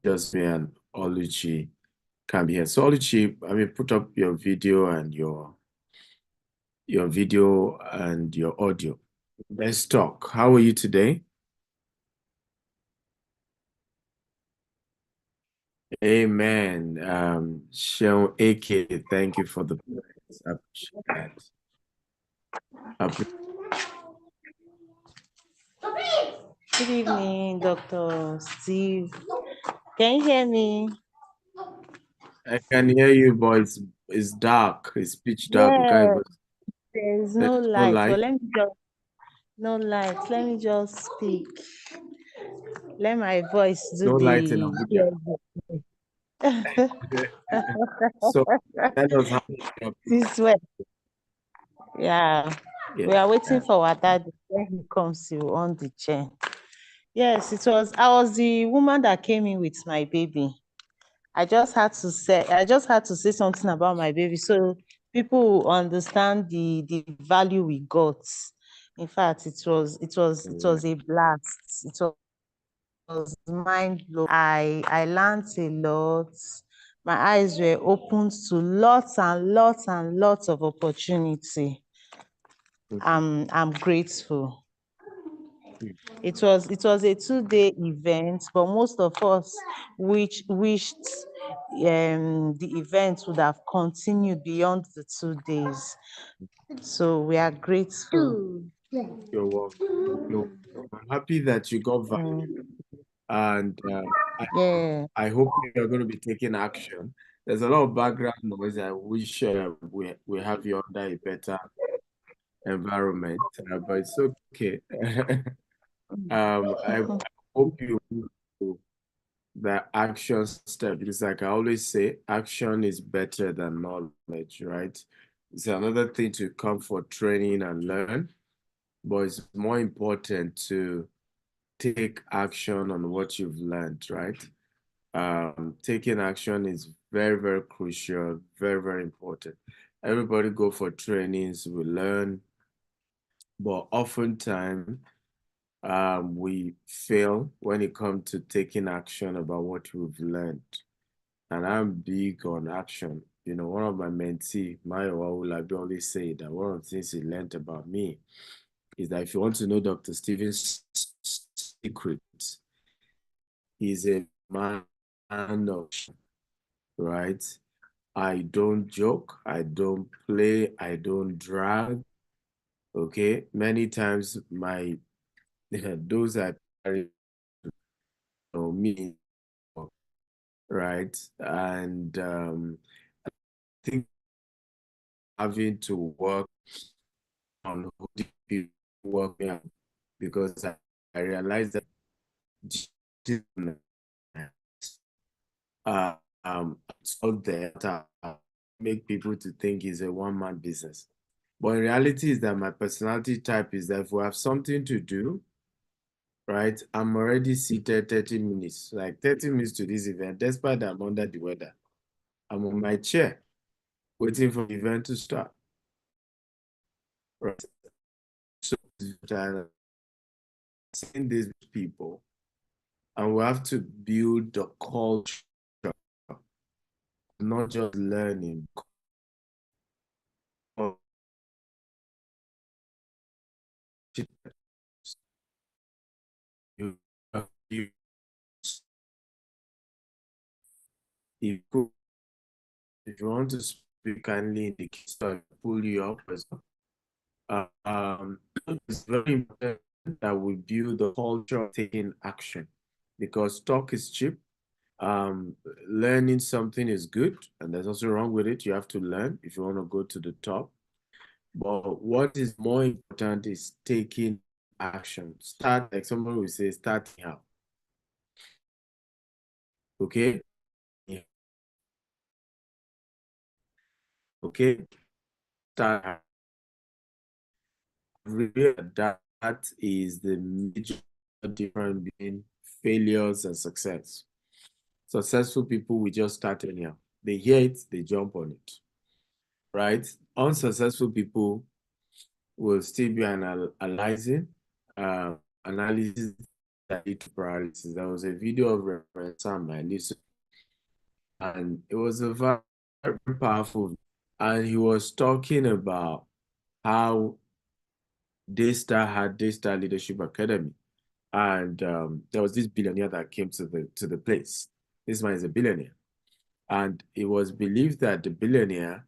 just me and Oluchi can be here. So Oluchi, I mean, put up your video and your audio. Let's talk. How are you today? Amen. Sean AK, thank you for the prayers. I appreciate that. Good evening, Dr. Steve. Can you hear me? I can hear you, but it's dark. It's pitch dark. We can't even. There's no There's no light. light. But no light. Let me just speak. Let my voice do No light in the Abuja. So tell us how. this way. Yeah. Yeah. We are waiting for our dad when he comes to on the chain. Yes, I was the woman that came in with my baby. I just had to say something about my baby so people will understand the value we got. In fact, it was a blast. It was mind blowing. I learned a lot. My eyes were opened to lots and lots and lots of opportunity. I'm grateful. It was a 2-day event, but most of us wished the event would have continued beyond the 2 days. So we are grateful. You're welcome. You're welcome. I'm happy that you got value, and I, Yeah. I hope you're going to be taking action. There's a lot of background noise. I wish we have you under a better environment, but it's okay. I hope you do the action step, because like I always say, action is better than knowledge, right? It's another thing to come for training and learn, but it's more important to take action on what you've learned, right? Taking action is very, very crucial, very, very important. Everybody go for trainings, we learn, but oftentimes we fail when it comes to taking action about what we've learned. And I'm big on action. You know, one of my mentee, Mayo Wawulabi, always say that one of the things he learned about me is that if you want to know Dr. Stephen's secret, he's a man of, right? I don't joke, I don't play, I don't drag. Okay, many times those that know me, right? And I think having to work on who the people work with, because I realized that uh, it's out there that make people to think it's a one-man business. But in reality is that my personality type is that if we have something to do, right, I'm already seated 30 minutes, like 30 minutes to this event, despite I'm under the weather. I'm on my chair waiting for the event to start. Right. So seeing these people, and we have to build the culture, not just learning. You, you, if you want to speak kindly in the case, I pull you up as well. It's very important that we build the culture of taking action, because talk is cheap. Learning something is good, and there's also wrong with it. You have to learn if you want to go to the top. But what is more important is taking action. Start, like somebody will say, start now. Okay? Yeah. Okay? Start. Really, that is the major difference between failures and success. Successful people will just start anyhow. They hear it, they jump on it. Right? Unsuccessful people will still be analyzing, analysis that lead to paralysis. There was a video of Reverend Sam I listened, and it was a very powerful, and he was talking about how Daystar had Daystar Leadership Academy, and there was this billionaire that came to the place. This man is a billionaire, and it was believed that the billionaire,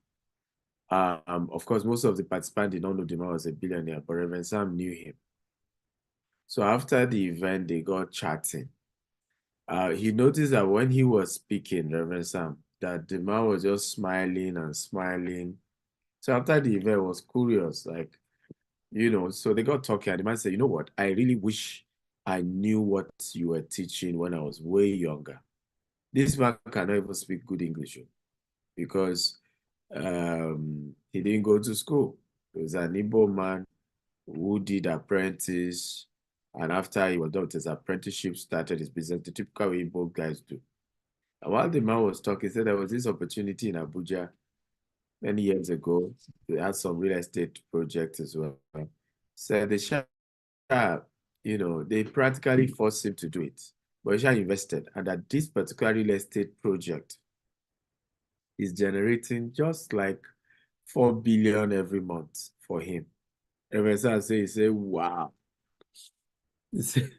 of course, most of the participants did not know the man was a billionaire, but Reverend Sam knew him. So after the event, they got chatting. He noticed that when he was speaking, Reverend Sam, that the man was just smiling and smiling. So after the event, was curious, like, so they got talking, and the man said, you know what? I really wish I knew what you were teaching when I was way younger. This man cannot even speak good English because he didn't go to school. He was an Igbo man who did apprentice, and after he was done with his apprenticeship, started his business, the typical way Igbo guys do. And while the man was talking, he said there was this opportunity in Abuja many years ago. They had some real estate projects as well. Said the Shah, they practically forced him to do it. But Shah invested, and that this particular real estate project is generating just like 4 billion every month for him. Reverend Sam say, he said, wow. He said,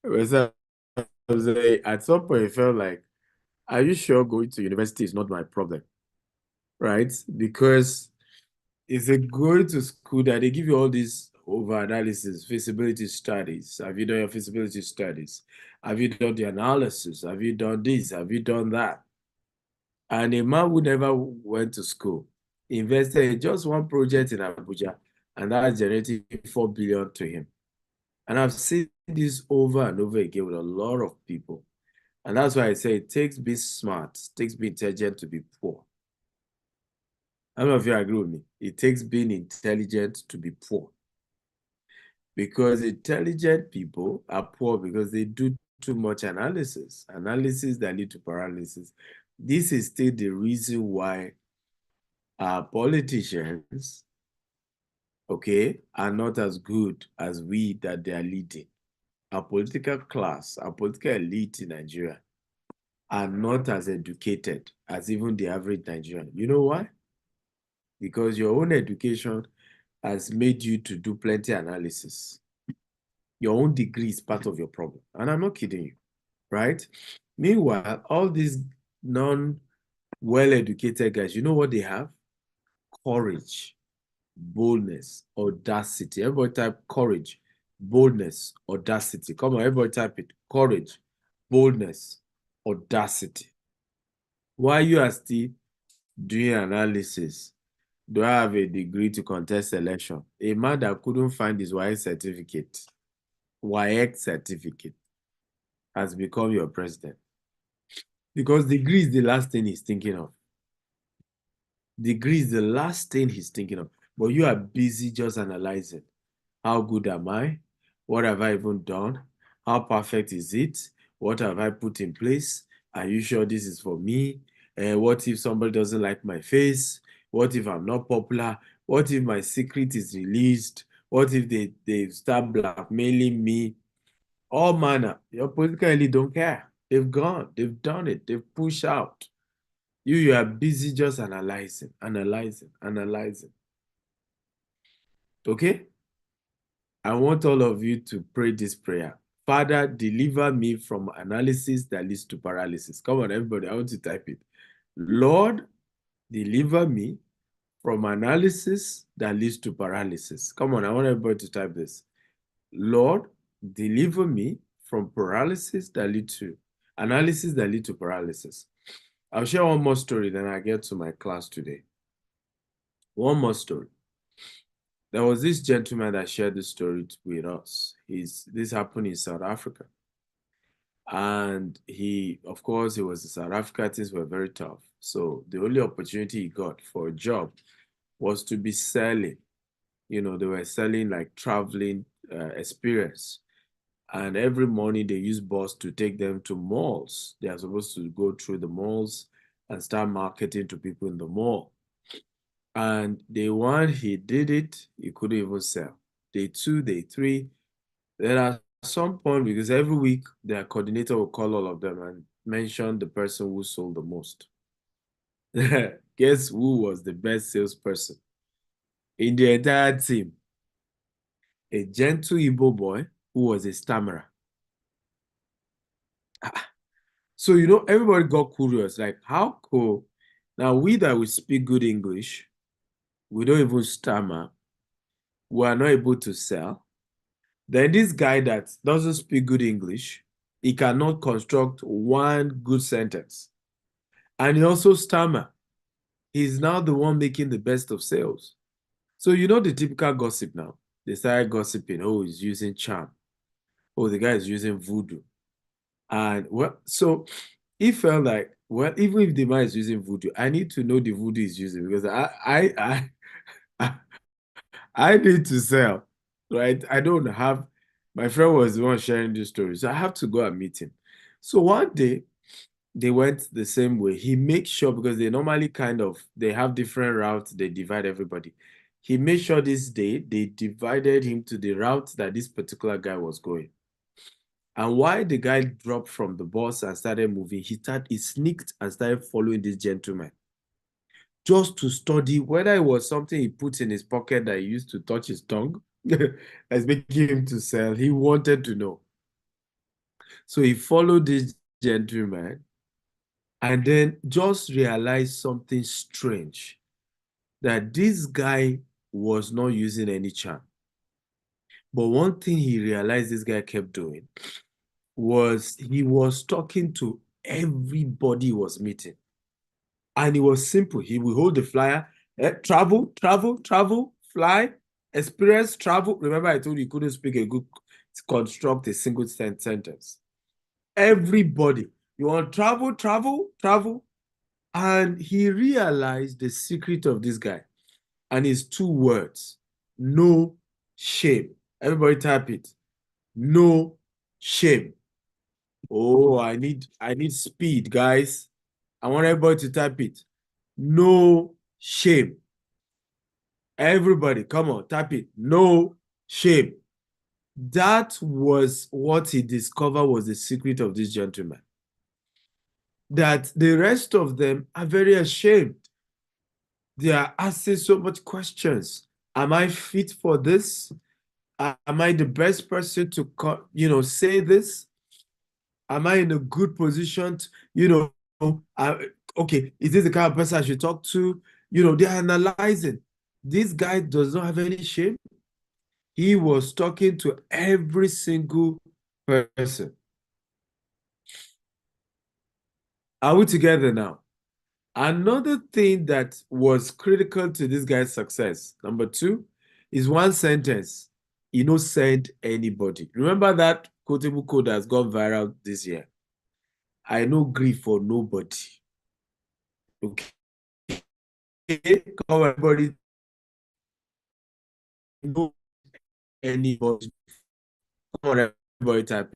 Reverend Sam say, at some point, he felt like, are you sure going to university is not my problem? Right? Because it's a going to school that they give you all these over analysis, feasibility studies. Have you done your feasibility studies? Have you done the analysis? Have you done this? Have you done that? And a man who never went to school invested in just one project in Abuja, and that's generating 4 billion to him. And I've seen this over and over again with a lot of people. And that's why I say it takes being smart, it takes being intelligent to be poor. I don't know if you agree with me. It takes being intelligent to be poor. Because intelligent people are poor because they do too much analysis that lead to paralysis. This is still the reason why our politicians, okay, are not as good as we that they are leading. Our political class, our political elite in Nigeria are not as educated as even the average Nigerian. You know why? Because your own education has made you to do plenty analysis. Your own degree is part of your problem. And I'm not kidding you, right? Meanwhile, all these non-well-educated guys, you know what they have? Courage, boldness, audacity. Everybody type courage, boldness, audacity. Come on, everybody type it. Courage, boldness, audacity. Why you are still doing analysis? Do I have a degree to contest election? A man that couldn't find his WAEC certificate has become your president. Because degree is the last thing he's thinking of. Degree is the last thing he's thinking of. But you are busy just analyzing. How good am I? What have I even done? How perfect is it? What have I put in place? Are you sure this is for me? What if somebody doesn't like my face? What if I'm not popular? What if my secret is released? What if they start blackmailing me? All manner. Your political elite don't care. They've gone. They've done it. They've pushed out. You are busy just analyzing. Okay? I want all of you to pray this prayer. Father, deliver me from analysis that leads to paralysis. Come on, everybody. I want to type it. Lord, deliver me from analysis that leads to paralysis. Come on, I want everybody to type this. Lord, deliver me from paralysis that lead to analysis that lead to paralysis. I'll share one more story, then I get to my class today. One more story. There was this gentleman that shared this story with us. This happened in South Africa. And of course, he was in South Africa, things were very tough. So the only opportunity he got for a job was to be selling. They were selling like traveling experience. And every morning they use bus to take them to malls. They are supposed to go through the malls and start marketing to people in the mall. And day one, he did it, he couldn't even sell. Day two, day three, let us some point, because every week their coordinator will call all of them and mention the person who sold the most. Guess who was the best salesperson in the entire team? A gentle Igbo boy who was a stammerer. So, everybody got curious, like, how cool. Now, we that we speak good English, we don't even stammer, we are not able to sell. Then this guy that doesn't speak good English, he cannot construct one good sentence. And he also stammer. He's now the one making the best of sales. So the typical gossip now. They started gossiping. Oh, he's using charm. Oh, the guy is using voodoo. And so he felt like, well, even if the man is using voodoo, I need to know the voodoo he's using because I I need to sell, right? I don't have. My friend was the one sharing this story, so I have to go and meet him. So one day they went the same way. He makes sure because they normally they have different routes. They divide everybody. He made sure this day they divided him to the route that this particular guy was going. And while the guy dropped from the bus and started moving, he sneaked and started following this gentleman just to study whether it was something he put in his pocket that he used to touch his tongue that's making him to sell. He wanted to know. So he followed this gentleman and then just realized something strange that this guy was not using any charm. But one thing he realized this guy kept doing was he was talking to everybody he was meeting. And it was simple. He would hold the flyer, travel, travel, travel, fly, experience, travel. Remember, I told you couldn't speak a good, construct a single sentence. Everybody, you want travel, travel, travel. And he realized the secret of this guy. And it's two words: no shame. Everybody type it. No shame. Oh, I need speed, guys. I want everybody to type it. No shame. Everybody, come on, type it. No shame. That was what he discovered was the secret of this gentleman. That the rest of them are very ashamed. They are asking so much questions. Am I fit for this? Am I the best person to, say this? Am I in a good position to, okay, is this the kind of person I should talk to? They're analyzing. This guy does not have any shame. He was talking to every single person. Are we together now? Another thing that was critical to this guy's success, number two, is one sentence. Send anybody. Remember that quotable code that's gone viral this year? I no grief for nobody. Okay. Come on, everybody. No anybody. Come on, everybody type.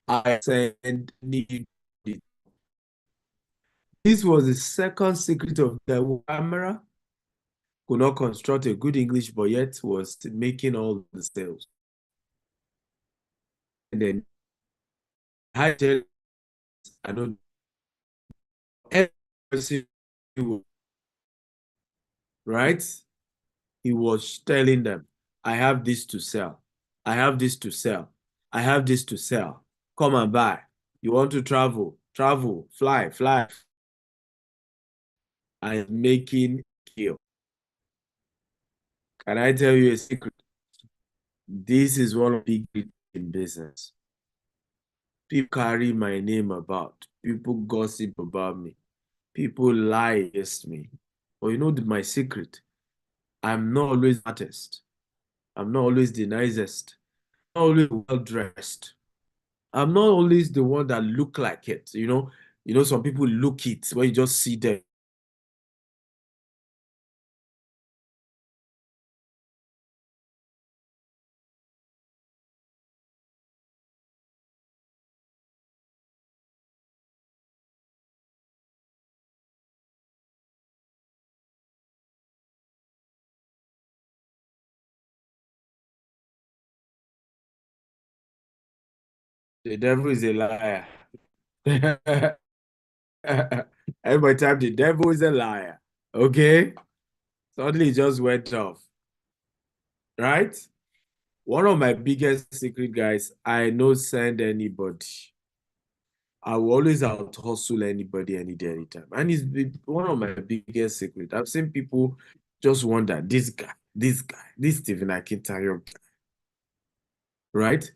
I send anybody. This was the second secret of the camera. Could not construct a good English, but yet was making all the sales. And then I tell, I don't every person, right? He was telling them, I have this to sell. I have this to sell. I have this to sell. Come and buy. You want to travel? Travel, fly, fly. I'm making kill. Can I tell you a secret? This is one of the big in business. People carry my name about. People gossip about me. People lie against me. But my secret? I'm not always the artist. I'm not always the nicest. I'm not always well dressed. I'm not always the one that look like it. Some people look it when you just see them. The devil is a liar. Everybody type the devil is a liar. Okay? Suddenly it just went off. Right? One of my biggest secret, guys, I no send anybody. I will always out hustle anybody any day, anytime. And it's one of my biggest secret. I've seen people just wonder, this Stephen Akintayo guy, right?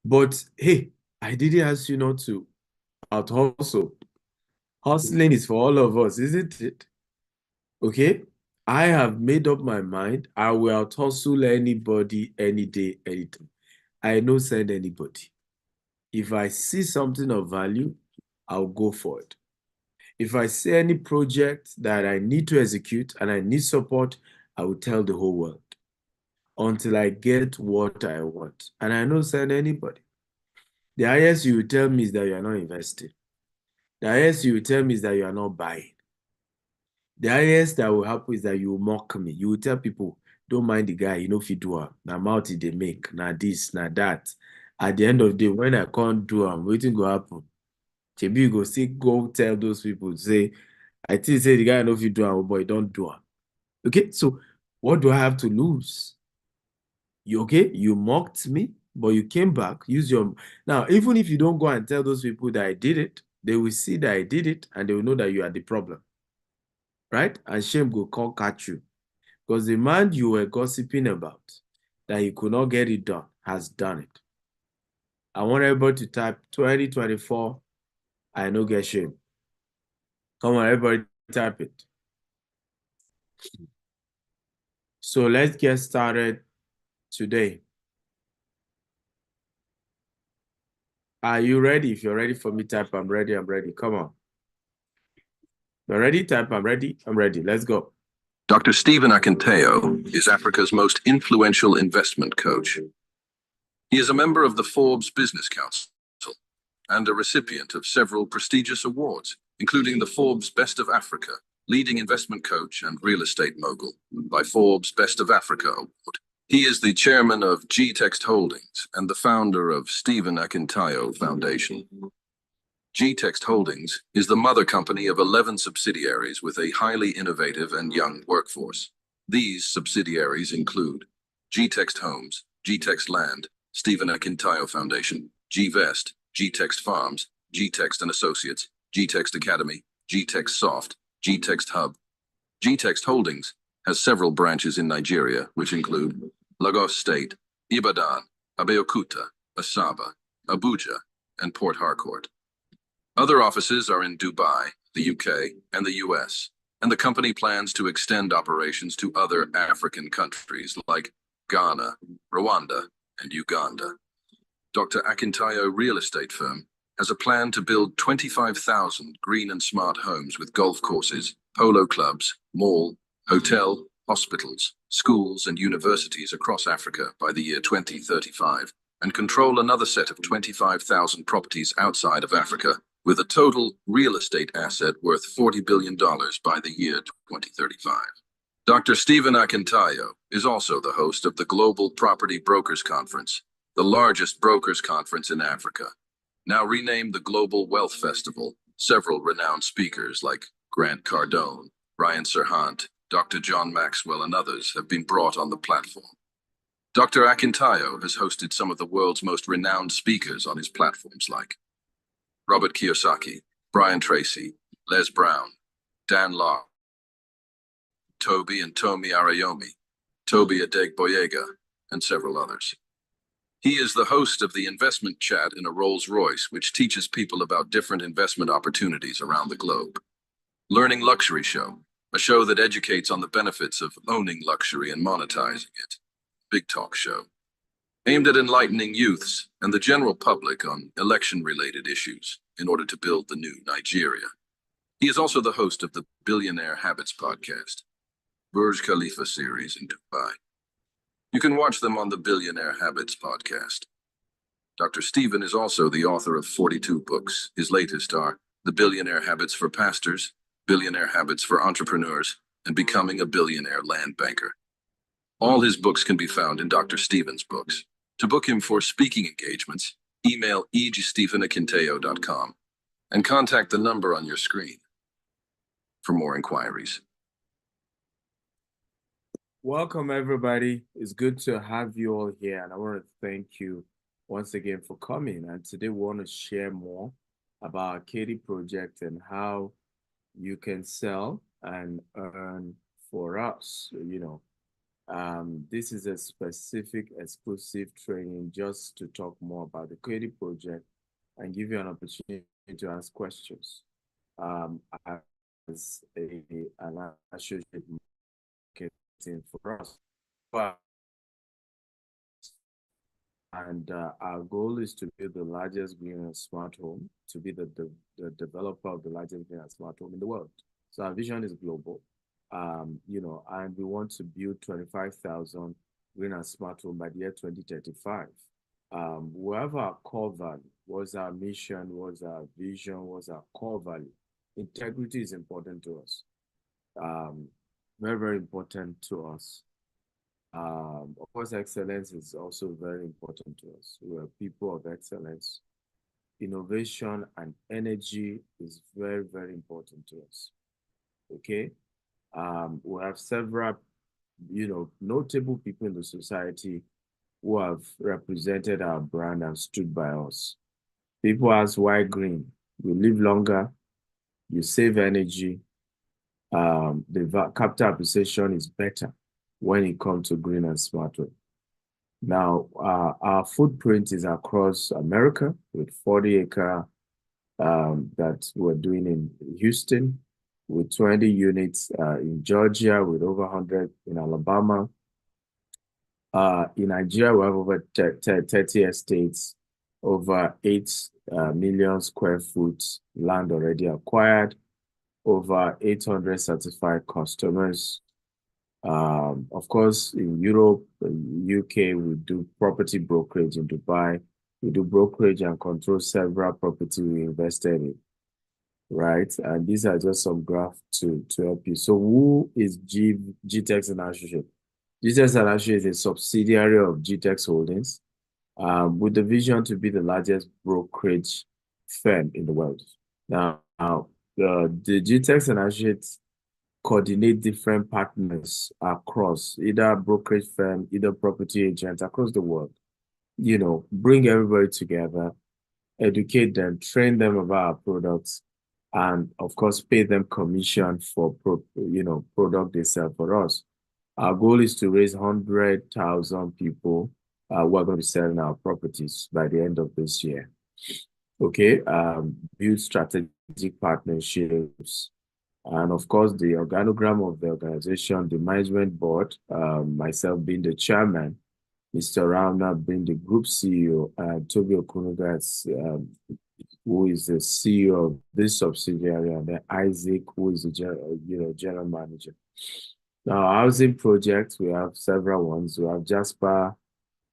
But hey, I didn't ask you not to out hustle. Hustling is for all of us, isn't it? Okay? I have made up my mind. I will out hustle anybody any day, anytime. I no send anybody. If I see something of value, I'll go for it. If I see any project that I need to execute and I need support, I will tell the whole world until I get what I want. And I don't send anybody. The highest you will tell me is that you are not investing. The highest you will tell me is that you are not buying. The highest that will happen is that you will mock me. You will tell people, don't mind the guy, you know if you do am. Now mouth they make, now this, now that. At the end of the day, when I can't do am, wetin go happen? Shebi you go still go tell those people, say, I think say the guy know if you do am, but don't do am. Okay, so what do I have to lose? You okay? You mocked me, but you came back, use your now, even if you don't go and tell those people that I did it, they will see that I did it and they will know that you are the problem. Right? And shame will come catch you. Because the man you were gossiping about that he could not get it done has done it. I want everybody to type 2024, I no get shame. Come on, everybody type it. So let's get started today. Are you ready? If you're ready for me, type I'm ready, I'm ready. Come on. You're ready? Type I'm ready, I'm ready. Let's go. Dr. Stephen Akintayo is Africa's most influential investment coach. He is a member of the Forbes Business Council and a recipient of several prestigious awards, including the Forbes Best of Africa, Leading Investment Coach and Real Estate Mogul by Forbes Best of Africa Award. He is the chairman of Gtext Holdings and the founder of Stephen Akintayo Foundation. Gtext Holdings is the mother company of 11 subsidiaries with a highly innovative and young workforce. These subsidiaries include Gtext Homes, Gtext Land, Stephen Akintayo Foundation, Gvest, Gtext Farms, Gtext and Associates, Gtext Academy, Gtext Soft, Gtext Hub. Gtext Holdings has several branches in Nigeria, which include Lagos State, Ibadan, Abeokuta, Asaba, Abuja, and Port Harcourt. Other offices are in Dubai, the UK, and the US, and the company plans to extend operations to other African countries like Ghana, Rwanda, and Uganda. Dr. Akintayo Real Estate Firm has a plan to build 25,000 green and smart homes with golf courses, polo clubs, mall, hotel, hospitals, schools, and universities across Africa by the year 2035, and control another set of 25,000 properties outside of Africa, with a total real estate asset worth $40 billion by the year 2035. Dr. Stephen Akintayo is also the host of the Global Property Brokers Conference, the largest brokers conference in Africa. Now renamed the Global Wealth Festival, several renowned speakers like Grant Cardone, Ryan Serhant, Dr. John Maxwell, and others have been brought on the platform. Dr. Akintayo has hosted some of the world's most renowned speakers on his platforms like Robert Kiyosaki, Brian Tracy, Les Brown, Dan Locke, Toby and Tomi Arayomi, Toby Adegboyega, and several others. He is the host of the Investment Chat in a Rolls-Royce, which teaches people about different investment opportunities around the globe. Learning Luxury Show, a show that educates on the benefits of owning luxury and monetizing it. Big Talk Show, aimed at enlightening youths and the general public on election-related issues in order to build the new Nigeria. He is also the host of the Billionaire Habits podcast, Burj Khalifa series in Dubai. You can watch them on the Billionaire Habits podcast. Dr. Stephen is also the author of 42 books. His latest are The Billionaire Habits for Pastors, Billionaire Habits for Entrepreneurs, and Becoming a Billionaire Land Banker. All his books can be found in Dr. Stephen's books. To book him for speaking engagements, email eg@stephenakinteo.com and contact the number on your screen for more inquiries. Welcome, everybody. It's good to have you all here, and I want to thank you once again for coming. And today we want to share more about our Katy project and how you can sell and earn for us. This is a specific exclusive training just to talk more about the Katy project and give you an opportunity to ask questions. As an associate marketing for us. And our goal is to build the largest green and smart home, to be the developer of the largest green and smart home in the world. So our vision is global, and we want to build 25,000 green and smart home by the year 2035. We have our core value. What's our mission? What's our vision? What's our core value? Integrity is important to us. Very, very important to us. Of course, excellence is also very important to us. We are people of excellence. Innovation and energy is very, very important to us. Okay. We have several, notable people in the society who have represented our brand and stood by us. People ask why green? You live longer, you save energy, the capital appreciation is better when it comes to green and smart home. Now, our footprint is across America with 40-acre that we're doing in Houston, with 20 units in Georgia, with over 100 in Alabama. In Nigeria, we have over 30 estates, over 8 million square foot land already acquired, over 800 certified customers. Of course, in Europe, UK, we do property brokerage. In Dubai, we do brokerage and control several property we invested in, right? And these are just some graphs to help you. So who is Gtext and Associate? Gtext and Associate is a subsidiary of Gtext Holdings, with the vision to be the largest brokerage firm in the world. Now, the Gtext and Associates coordinate different partners across, either brokerage firm, either property agent across the world. Bring everybody together, educate them, train them about our products, and of course, pay them commission for product they sell for us. Our goal is to raise 100,000 people who are going to be selling our properties by the end of this year. Okay, build strategic partnerships. And of course, the organogram of the organization, the management board, myself being the chairman, Mr. Rauna being the group CEO, and Toby Okunuga, who is the CEO of this subsidiary, and then Isaac, who is the general manager. Now, housing projects, we have several ones. We have Jasper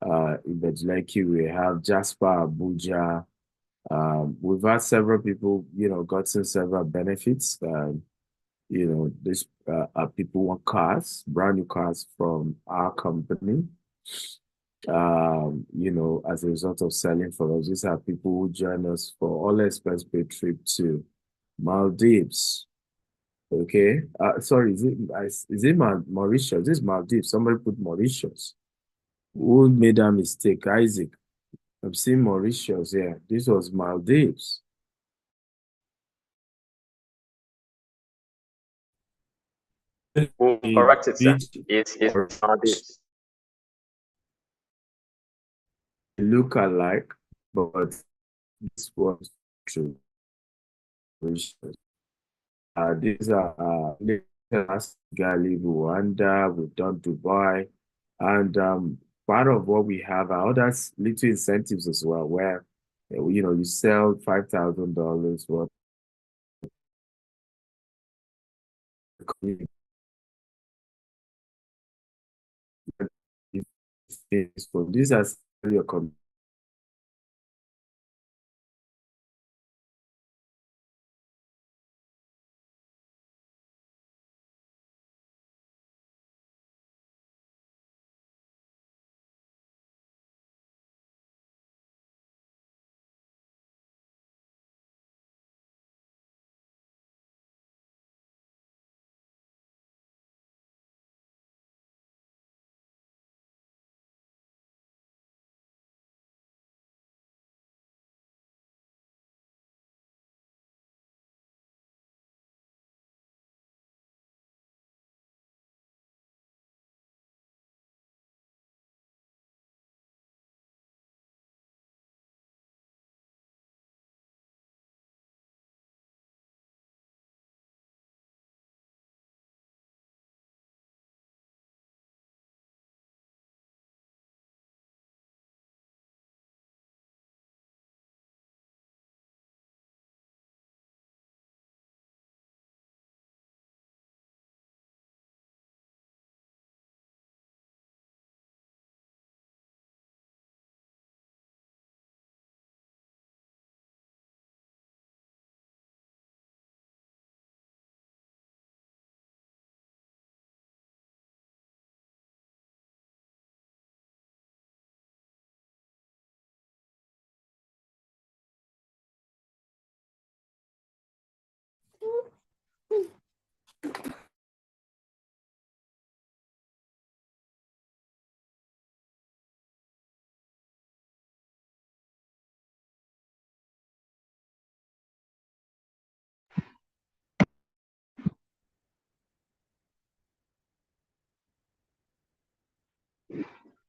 in Bejleki, we have Jasper Abuja. We've had several people, gotten several benefits. These people want cars, brand new cars from our company. As a result of selling for us. These are people who join us for all expense paid trip to Maldives. Okay. Sorry, is it Mauritius? This is Maldives. Somebody put Mauritius. Who made that mistake? Isaac. I'm seeing Mauritius here. This was Maldives. Correct it, sir. It's Maldives. Look alike, but this was true. These are Gali, Rwanda, we've done Dubai, and part of what we have are other little incentives as well, where you sell $5,000 worth. These are your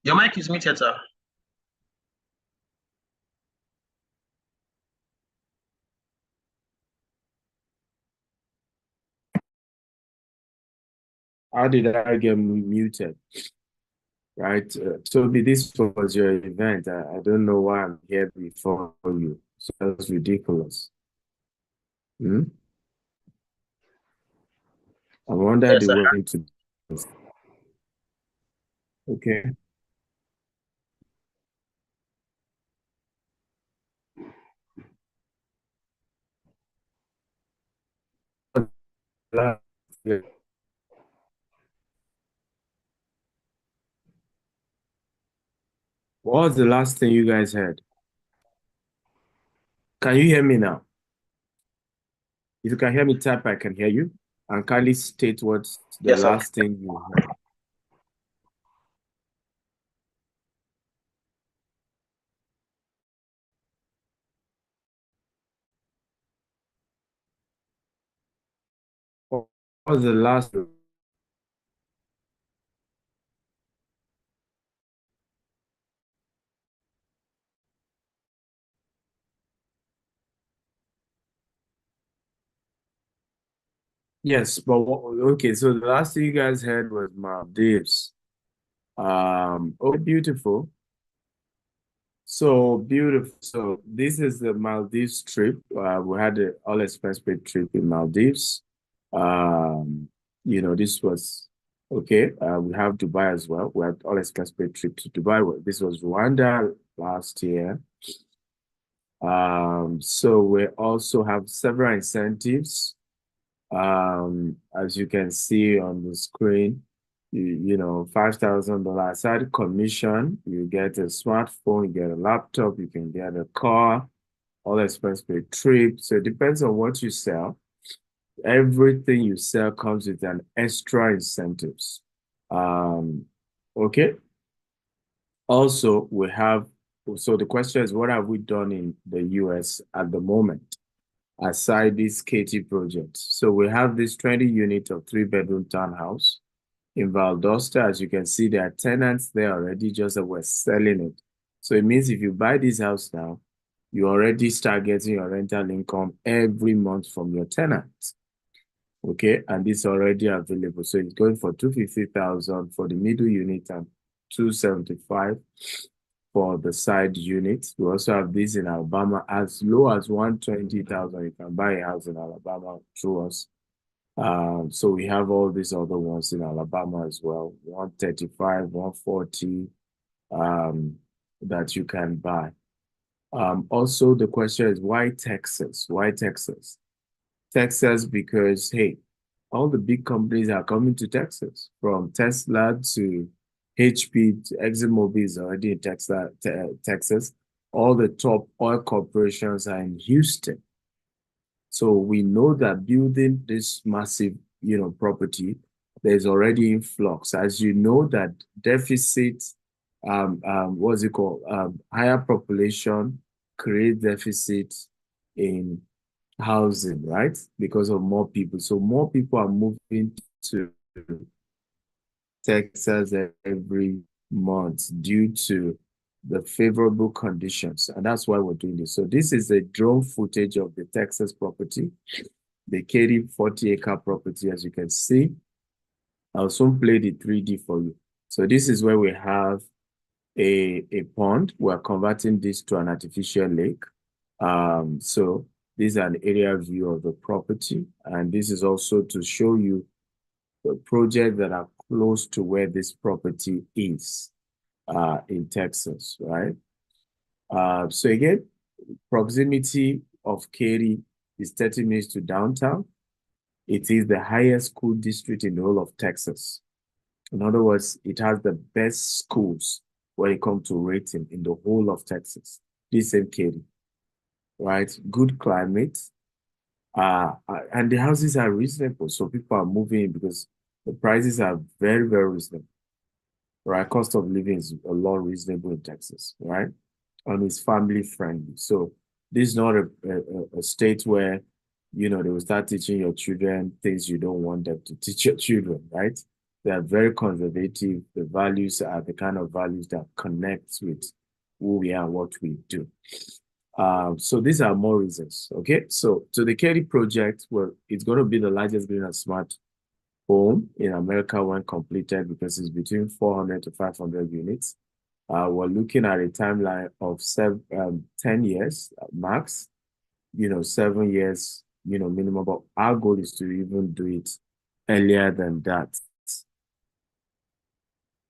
Your mic is muted, sir. How did I get muted? Right. So this was your event. I don't know why I'm here before you. So that's ridiculous. Hmm? I wonder Yes, the sir. way to. Okay. What was the last thing you guys heard? Can you hear me now? If you can hear me type, I can hear you. And kindly state what's the Yes, sir. last thing you heard. What was the last? Yes, but okay. So the last thing you guys heard was Maldives. Oh, beautiful. So beautiful. So this is the Maldives trip. We had an all-expense paid trip in Maldives. Um, this was okay. We have Dubai as well. We had all-expense paid trip to Dubai. This was Rwanda last year. So we also have several incentives. As you can see on the screen, $5,000 aside commission, you get a smartphone, you get a laptop, you can get a car, all expense paid trip. So it depends on what you sell. Everything you sell comes with an extra incentives. Okay. Also, so the question is, what have we done in the US at the moment, aside this Katy project? So we have this 20 unit of 3-bedroom townhouse in Valdosta. As you can see, there are tenants there already, just that we're selling it. So it means if you buy this house now, you already start getting your rental income every month from your tenants. Okay, and it's already available. So it's going for 250,000 for the middle unit and 275 for the side unit. We also have this in Alabama as low as 120,000. You can buy a house in Alabama through us. So we have all these other ones in Alabama as well, 135, 140, that you can buy. Also, the question is, why Texas? Why Texas? Texas because, hey, all the big companies are coming to Texas, from Tesla to HP to ExxonMobil is already in Texas. All the top oil corporations are in Houston. So we know that building this massive, property, there's already influx. As you know, that deficit, what's it called? Higher population create deficit in housing, right? Because of more people. So more people are moving to Texas every month due to the favorable conditions. And that's why we're doing this. So this is a drone footage of the Texas property, the Katy 40-acre property, as you can see. I'll soon play the 3D for you. So this is where we have a pond. We're converting this to an artificial lake. So this is an area view of the property. And this is also to show you the projects that are close to where this property is in Texas, right? So again, proximity of Katy is 30 minutes to downtown. It is the highest school district in the whole of Texas. In other words, it has the best schools when it comes to rating in the whole of Texas. This same Katy, right? Good climate. And the houses are reasonable. So people are moving in because the prices are very, very reasonable. Right? Cost of living is a lot reasonable in Texas, right? And it's family friendly. So this is not a state where, they will start teaching your children things you don't want them to teach your children, right? They are very conservative. The values are the kind of values that connect with who we are and what we do. So these are more reasons, okay? So the Katy project, well, it's going to be the largest green and smart home in America when completed because it's between 400 to 500 units. We're looking at a timeline of 10 years max, 7 years, minimum, but our goal is to even do it earlier than that.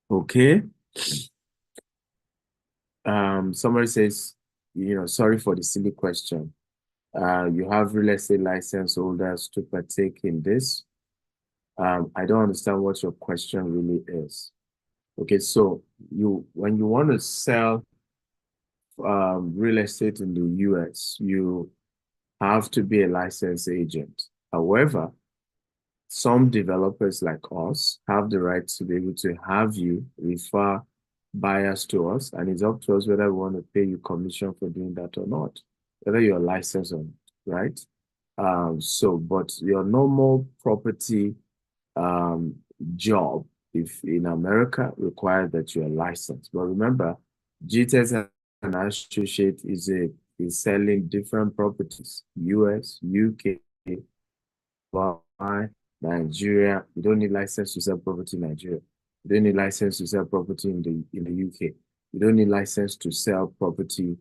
Okay. Somebody says, sorry for the silly question. You have real estate license holders to partake in this. I don't understand what your question really is. Okay, so when you want to sell real estate in the US, you have to be a licensed agent. However, some developers like us have the right to be able to have you refer buyers to us, and it's up to us whether we want to pay you commission for doing that or not, whether you're licensed or not, right? But your normal property job, if in America, requires that you are licensed. But remember, Gtext and Associate is selling different properties: US, UK, Nigeria. You don't need license to sell property in Nigeria. You don't need license to sell property in the UK. You don't need license to sell property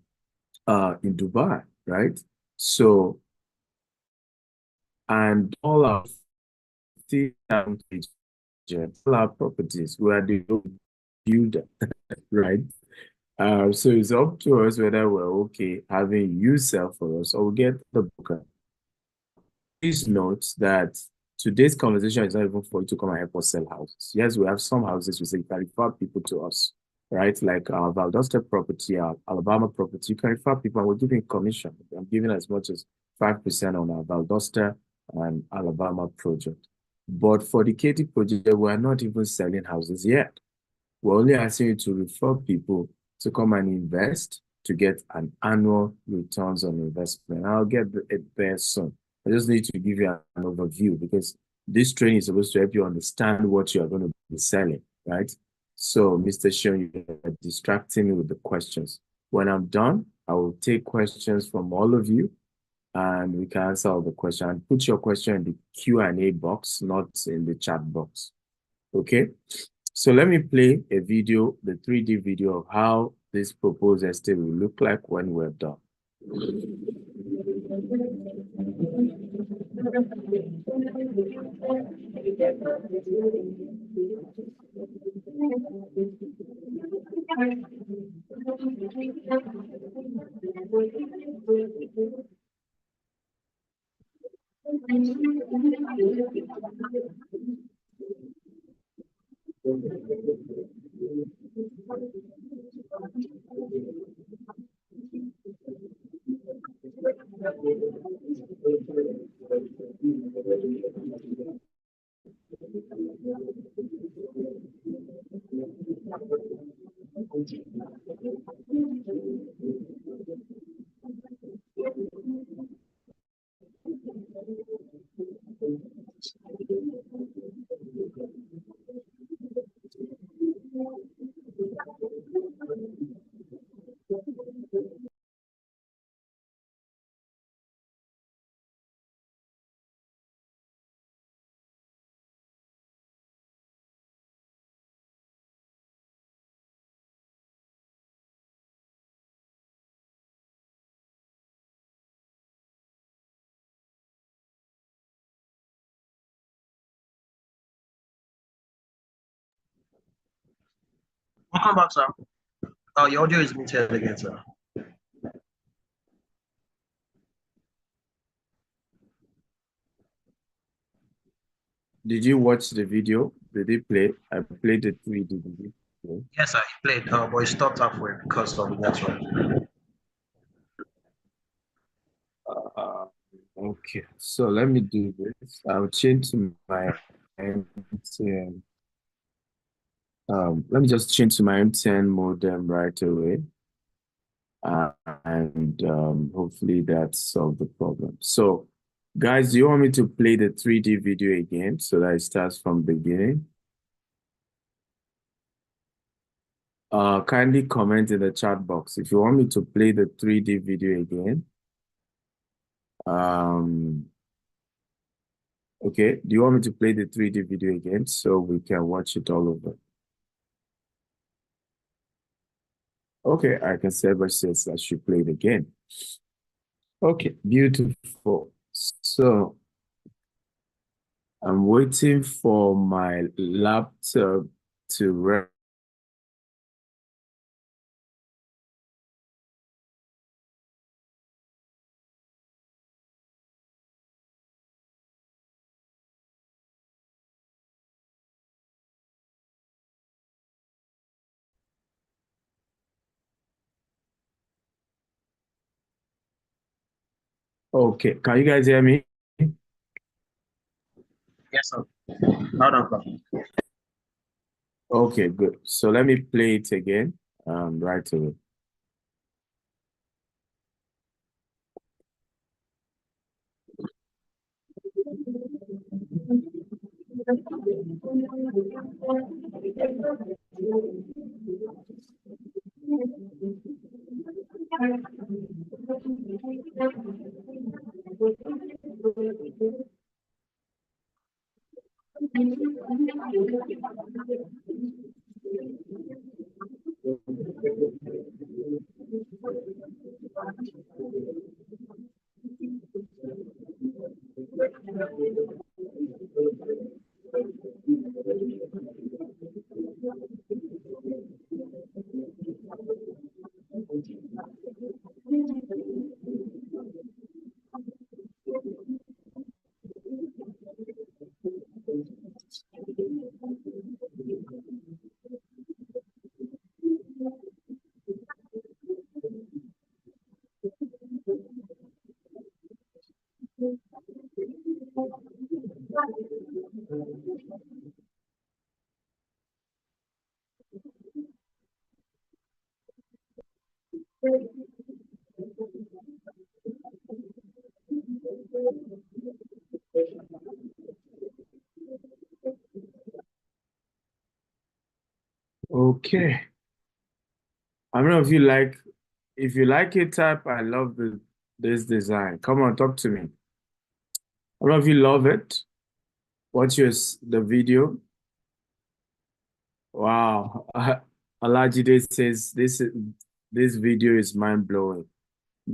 in Dubai, right? So, and all our properties, we are the builder, right? So it's up to us whether we're okay having you sell for us or we get the broker. Please note that today's conversation is not even for you to come and help us sell houses. Yes, we have some houses we say you can refer people to us, right? Like our Valdosta property, our Alabama property, you can refer people and we're giving commission. I'm giving as much as 5% on our Valdosta and Alabama project. But for the Katy project, we're not even selling houses yet. We're only asking you to refer people to come and invest to get an annual returns on investment. I'll get it there soon. I just need to give you an overview because this training is supposed to help you understand what you are going to be selling, right? So, Mr. Sean, you're distracting me with the questions. When I'm done, I will take questions from all of you and we can answer all the questions. And put your question in the Q&A box, not in the chat box. Okay? So let me play a video, the 3D video of how this proposed estate will look like when we're done. Welcome back, sir. Your audio is muted again, sir. Did you watch the video? Did it play? I played the 3D video. Yes, sir, it played, but it stopped halfway because of the network. Okay, so let me do this. I'll change to my MTN. Let me just change to my MTN modem right away. And hopefully that solved the problem. So, guys, do you want me to play the 3D video again so that it starts from the beginning? Kindly comment in the chat box if you want me to play the 3D video again. Okay, do you want me to play the 3D video again so we can watch it all over? Okay, I can say says I should play it again. Okay, beautiful. So I'm waiting for my laptop to Okay, can you guys hear me? Yes, sir. Loud and clear. Okay, good. So let me play it again right away. Okay. How many of you like, if you like it, type, I love this design. Come on, talk to me. How many of you love it? Watch the video. Wow. Alajide says this video is mind-blowing.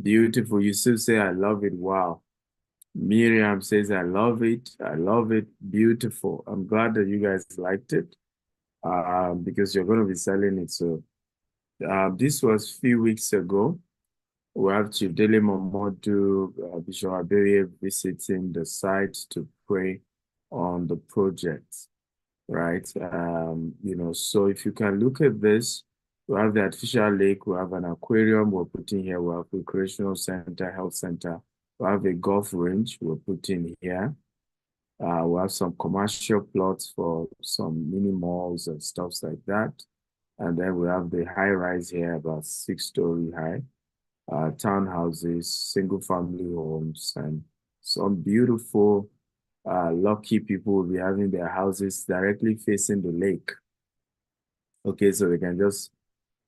Beautiful. Yusuf say, I love it. Wow. Miriam says, I love it. I love it. Beautiful. I'm glad that you guys liked it because you're going to be selling it. So this was a few weeks ago. We have Chief Dele Momodu, Bishop Abere visiting the site to pray on the project, right? So if you can look at this, we have the artificial lake, we have an aquarium we're putting here, we have a recreational center, health center, we have a golf range we're putting here. We have some commercial plots for some mini malls and stuff like that. And then we have the high rise here, about 6-story high, townhouses, single family homes, and some beautiful, lucky people will be having their houses directly facing the lake. Okay, so they can just,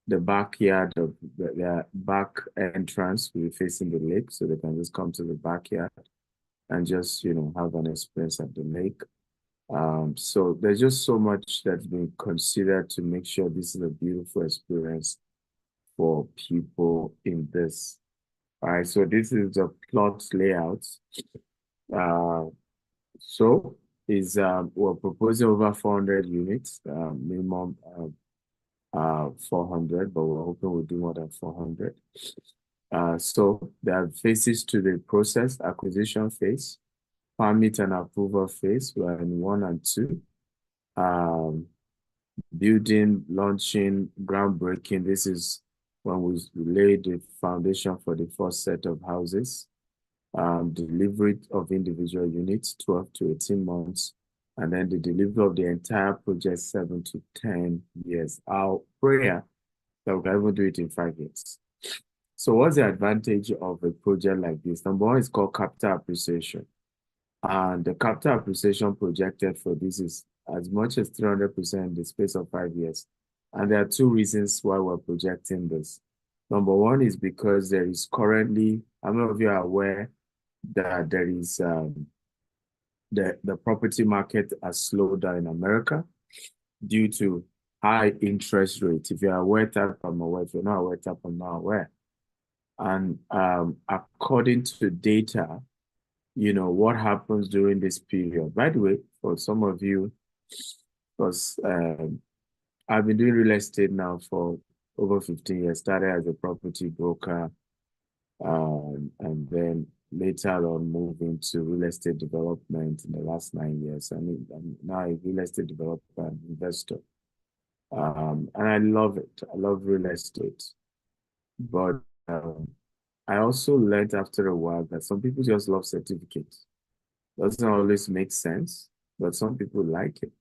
the backyard of their back entrance will be facing the lake, so they can just come to the backyard and just, have an experience at the lake. So there's just so much that's been considered to make sure this is a beautiful experience for people in this. All right, so this is the plot layout. So we're proposing over 400 units, minimum 400, but we're hoping we'll do more than 400. So there are phases to the process: acquisition phase, permit and approval phase. We're in 1 and 2. Building, launching, groundbreaking. This is when we lay the foundation for the first set of houses. Delivery of individual units, 12 to 18 months, and then the delivery of the entire project, 7 to 10 years. Our prayer that we can even do it in 5 years. So what's the advantage of a project like this? Number one is called capital appreciation. And the capital appreciation projected for this is as much as 300% in the space of 5 years. And there are two reasons why we're projecting this. Number one is because there is currently, how many of you are aware that there is the property market has slowed down in America due to high interest rates. If you're aware, type I'm aware. If you're not aware, type I'm not aware. And according to data, what happens during this period. By the way, for some of you, because I've been doing real estate now for over 15 years, started as a property broker, and then later on moved into real estate development in the last 9 years. I'm now a real estate developer and investor. And I love it. I love real estate. But I also learned after a while that some people just love certificates. Doesn't always make sense, but some people like it.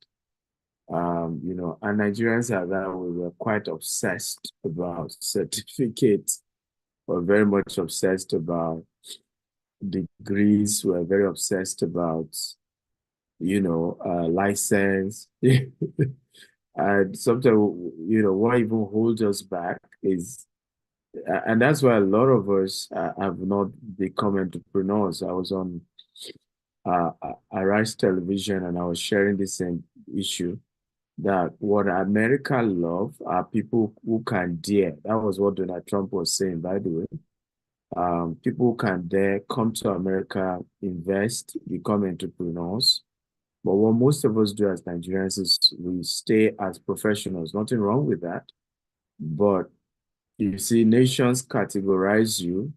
And Nigerians are that way. We're quite obsessed about certificates. We're very much obsessed about degrees. We're very obsessed about, license. And sometimes, what even holds us back is, and that's why a lot of us have not become entrepreneurs. I was on Arise Television and I was sharing the same issue that what America love are people who can dare. That was what Donald Trump was saying, by the way. People who can dare come to America, invest, become entrepreneurs. But what most of us do as Nigerians is we stay as professionals. Nothing wrong with that. But you see, nations categorize you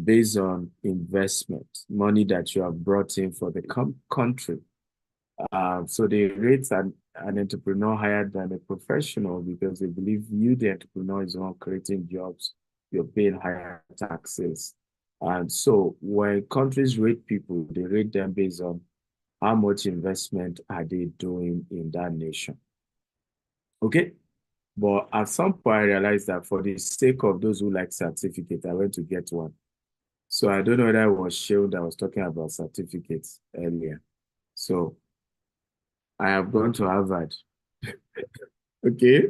based on investment, money that you have brought in for the country. So they rate an entrepreneur higher than a professional because they believe you, the entrepreneur, is not creating jobs, you're paying higher taxes. And so when countries rate people, they rate them based on how much investment are they doing in that nation. Okay? But at some point, I realized that for the sake of those who like certificate, I went to get one. So I don't know whether it was Sheldon that was talking about certificates earlier. So I have gone to Harvard, okay,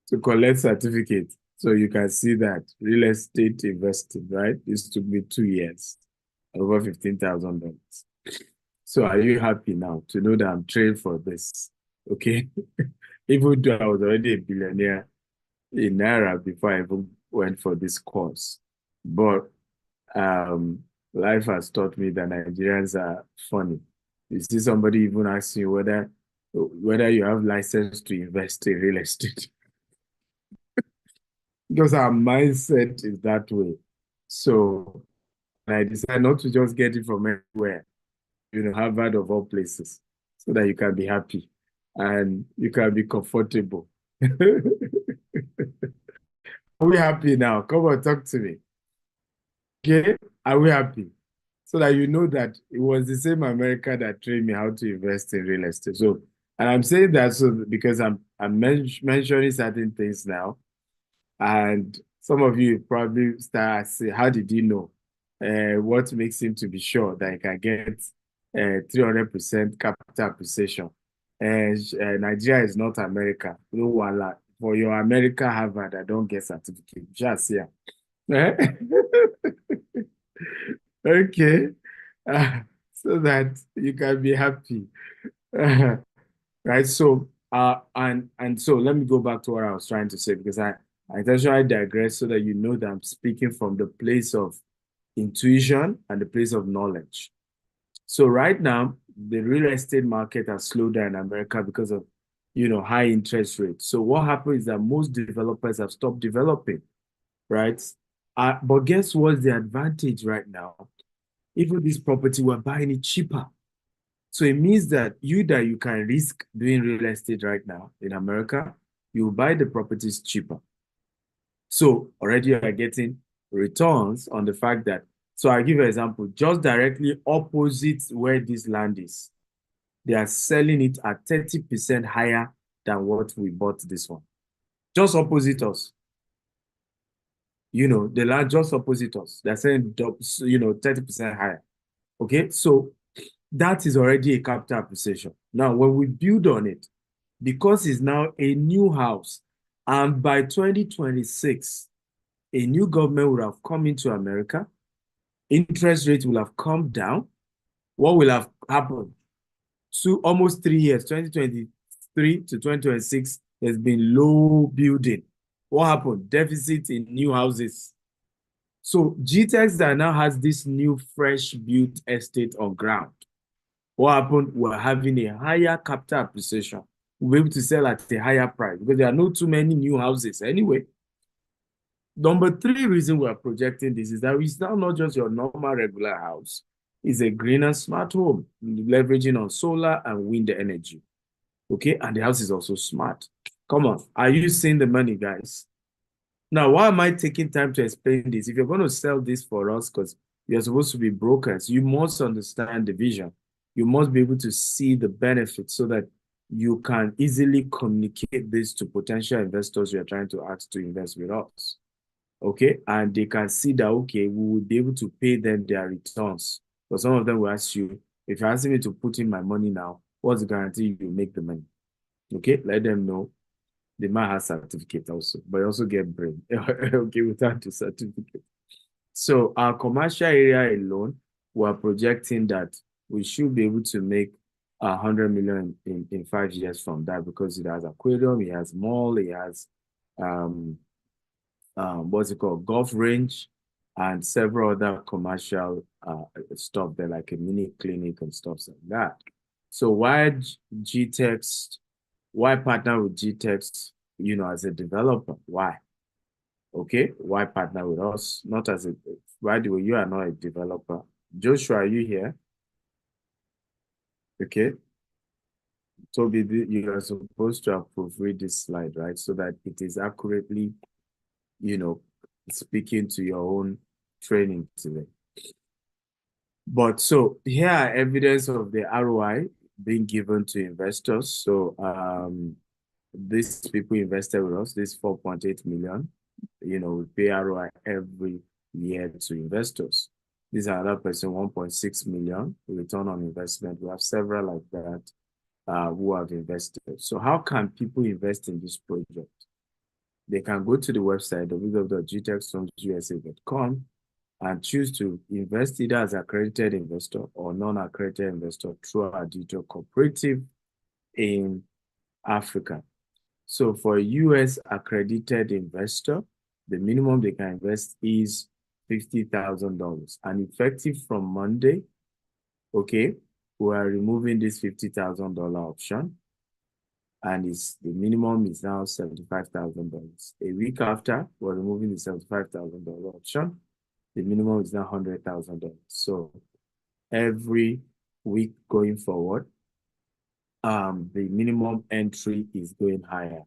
to collect certificate. So you can see that real estate investing, right? This took me 2 years, over $15,000. So are you happy now to know that I'm trained for this? Okay. Even though I was already a billionaire in Naira before I even went for this course. But life has taught me that Nigerians are funny. You see somebody even asking you whether you have license to invest in real estate. Because our mindset is that way. So I decided not to just get it from anywhere, Harvard of all places, so that you can be happy and you can be comfortable. Are we happy now? Come on, talk to me. Okay, are we happy? So that you know that it was the same America that trained me how to invest in real estate. So, and I'm saying that so because I'm mentioning certain things now, and some of you probably start saying, how did you know? What makes him to be sure that he can get 300% capital appreciation? Nigeria is not America. No, voila. For your America Harvard, I don't get certificate. Just here. Okay. So that you can be happy. Right. So and so let me go back to what I was trying to say because I intentionally digress so that you know that I'm speaking from the place of intuition and the place of knowledge. So right now, the real estate market has slowed down in America because of high interest rates. So what happens is that most developers have stopped developing, right? But guess what's the advantage right now? Even this property, we're buying it cheaper. So it means that you can risk doing real estate right now in America, you buy the properties cheaper. So already you are getting returns on the fact that, so I'll give you an example, just directly opposite where this land is, they are selling it at 30% higher than what we bought this one. Just opposite us. The land just opposite us. They're selling, 30% higher. Okay, so that is already a capital appreciation. Now, when we build on it, because it's now a new house. And by 2026, a new government will have come into America. Interest rates will have come down. What will have happened? Almost 3 years, 2023 to 2026, there's been low building. What happened? Deficit in new houses. So Gtext that now has this new fresh built estate on ground. What happened? We're having a higher capital appreciation. We'll be able to sell at a higher price because there are not too many new houses anyway. Number 3 reason we are projecting this is that it's now not just your normal regular house. It's a green and smart home, leveraging on solar and wind energy. Okay, and the house is also smart. Come on, are you seeing the money, guys? Now, why am I taking time to explain this? If you're going to sell this for us, because you're supposed to be brokers, you must understand the vision. You must be able to see the benefits so that you can easily communicate this to potential investors you're trying to ask to invest with us. Okay, and they can see that, okay, we will be able to pay them their returns. But some of them will ask you, if you're asking me to put in my money now, what's the guarantee you make the money? Okay, let them know. They might have certificate also, but you also get brain. Okay, without the certificate. So our commercial area alone, we're projecting that we should be able to make 100 million in 5 years from that because it has aquarium, it has mall, it has what's it called, golf range, and several other commercial stuff there, like a mini clinic and stuff like that. So why Gtext? Why partner with Gtext, as a developer? Why? Okay, why partner with us? Not as a, by the way, you are not a developer. Joshua, are you here? Okay. Toby, you are supposed to have proofread this slide, right? So that it is accurately, speaking to your own training today. But so here are evidence of the ROI being given to investors. So these people invested with us, this 4.8 million, we pay ROI every year to investors. These are another person, 1.6 million return on investment. We have several like that who have invested. So how can people invest in this project? They can go to the website www.gtexthomesusa.com and choose to invest either as accredited investor or non-accredited investor through our digital cooperative in Africa. So for a US accredited investor, the minimum they can invest is $50,000. And effective from Monday, okay, we are removing this $50,000 option. And the minimum is now $75,000. A week after, we're removing the $75,000 option. The minimum is now $100,000. So every week going forward, the minimum entry is going higher.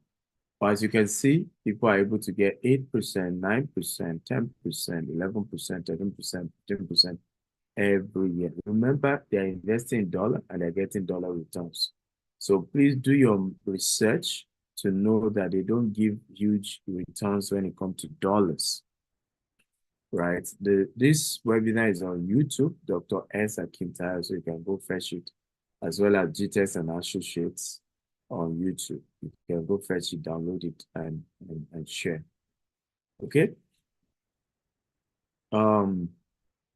But as you can see, people are able to get 8%, 9%, 10%, 11%, 13%, 15% every year. Remember, they're investing in dollar and they're getting dollar returns. So please do your research to know that they don't give huge returns when it comes to dollars. Right? This webinar is on YouTube, Dr. S. Akintayo, so you can go fetch it, as well as Gtext and Associates on YouTube. You can go fetch it, download it, and share. Okay?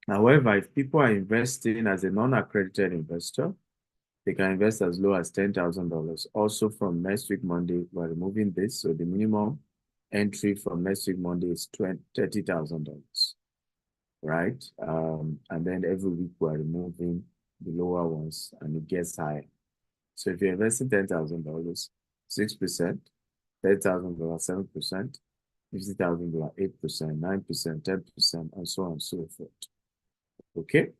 However, if people are investing as a non-accredited investor, they can invest as low as $10,000. Also, from next week, Monday, we're removing this. So the minimum entry from next week, Monday is $30,000, right? And then every week, we're removing the lower ones and it gets higher. So if you're investing $10,000, 6%, $10,000, 7%, $50,000, 8%, 9%, 10%, and so on and so forth. Okay?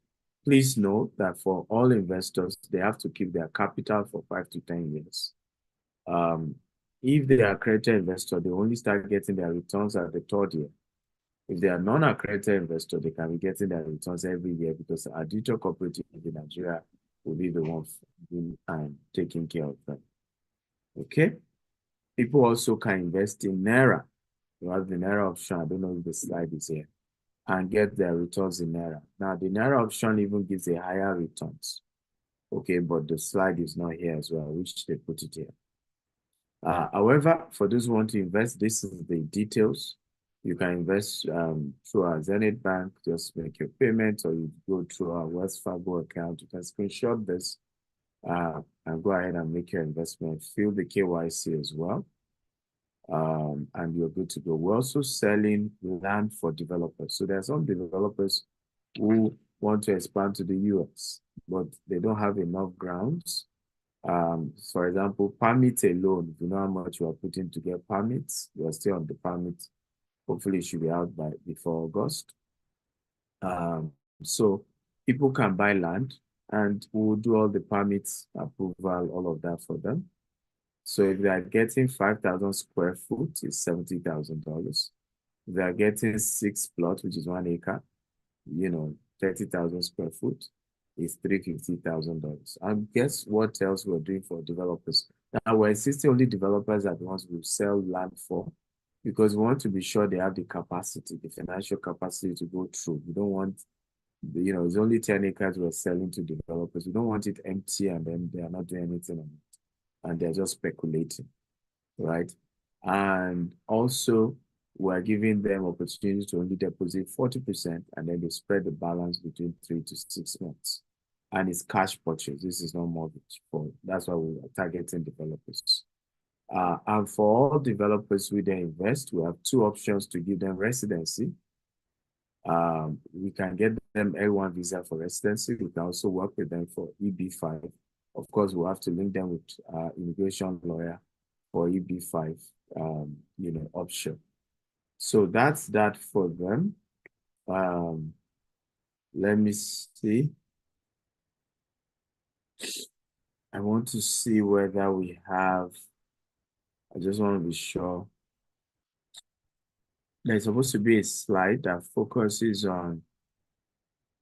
Please note that for all investors, they have to keep their capital for 5 to 10 years. If they are accredited investor, they only start getting their returns at the 3rd year. If they are non-accredited investor, they can be getting their returns every year because our digital cooperative in Nigeria will be the one taking care of them. Okay? People also can invest in Naira. You have the Naira option. I don't know if the slide is here. And get their returns in Naira. Now, the Naira option even gives a higher returns. Okay, but the slide is not here as well, which they put it here. However, for those who want to invest, this is the details. You can invest through our Zenith Bank, just make your payment, or you go through our Wells Fargo account. You can screenshot this and go ahead and make your investment. Fill the KYC as well. And you're good to go. We're also selling land for developers. So there are some developers who want to expand to the US, but they don't have enough grounds. For example, permits alone, if you know how much you are putting to get permits, you are still on the permit. Hopefully it should be out before August. So people can buy land and we'll do all the permits, approval, all of that for them. So if they are getting 5,000 square foot, it's $70,000. If they are getting 6 plots, which is 1 acre, 30,000 square foot, is $350,000. And guess what else we're doing for developers? Now we're insisting only developers are the ones we sell land for, because we want to be sure they have the capacity, the financial capacity to go through. We don't want, it's only 10 acres we're selling to developers. We don't want it empty and then they are not doing anything on it and they're just speculating, right? And also, we're giving them opportunity to only deposit 40% and then they spread the balance between 3 to 6 months. And it's cash purchase. This is not mortgage. That's why we are targeting developers. And for all developers who they invest, we have 2 options to give them residency. We can get them L1 visa for residency. We can also work with them for EB5. Of course, we'll have to link them with immigration lawyer for EB5, option. So that's that for them. Let me see. I want to see whether we have, I just want to be sure. There's supposed to be a slide that focuses on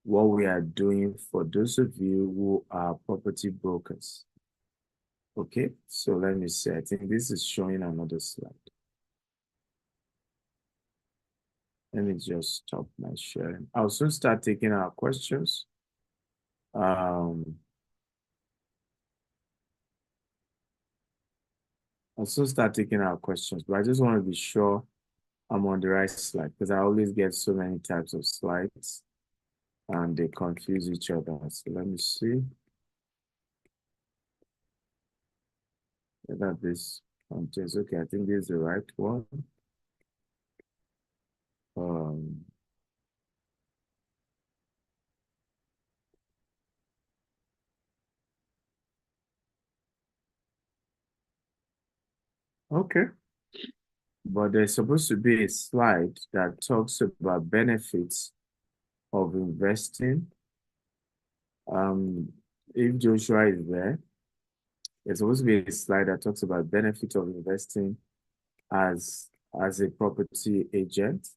what we are doing for those of you who are property brokers. Okay, so let me see. I think this is showing another slide. Let me just stop my sharing. I'll soon start taking our questions. I'll soon start taking our questions, but I just want to be sure I'm on the right slide because I always get so many types of slides and they confuse each other. So let me see whether this contains. Okay, I think this is the right one. Okay. But there's supposed to be a slide that talks about benefits of investing. If Joshua is there, there's supposed to be a slide that talks about benefits of investing as a property agent.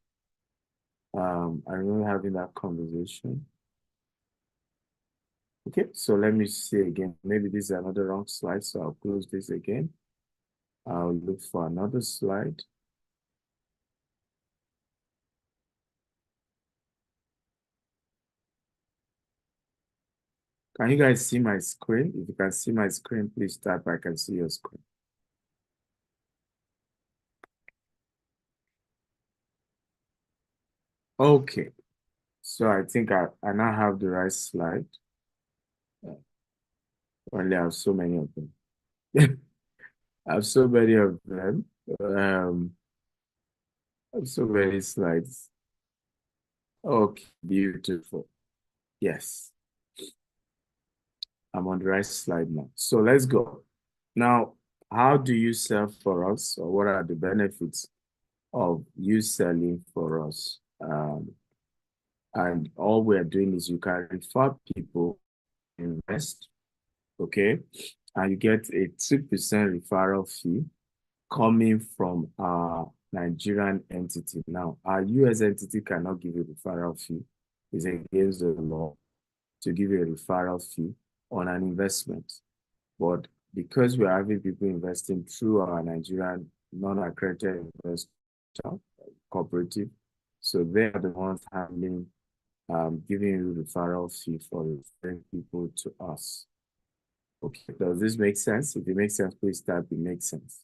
I remember having that conversation. Okay, so let me see again. Maybe this is another wrong slide, so I'll close this again. I'll look for another slide. Can you guys see my screen? If you can see my screen, please type, I can see your screen. Okay, so I think I now have the right slide. Only I have so many of them. I have so many of them. I have so many slides. Okay, beautiful. Yes. I'm on the right slide now. So let's go. Now, how do you sell for us, or what are the benefits of you selling for us? And all we're doing is you can refer people, invest, okay? And you get a 2% referral fee coming from our Nigerian entity. Now, our US entity cannot give you a referral fee. It's against the law to give you a referral fee on an investment. But because we're having people investing through our Nigerian non-accredited investor cooperative, so they're the ones handling, giving you referral fee for referring people to us. Okay, does this make sense? If it makes sense, please type it makes sense.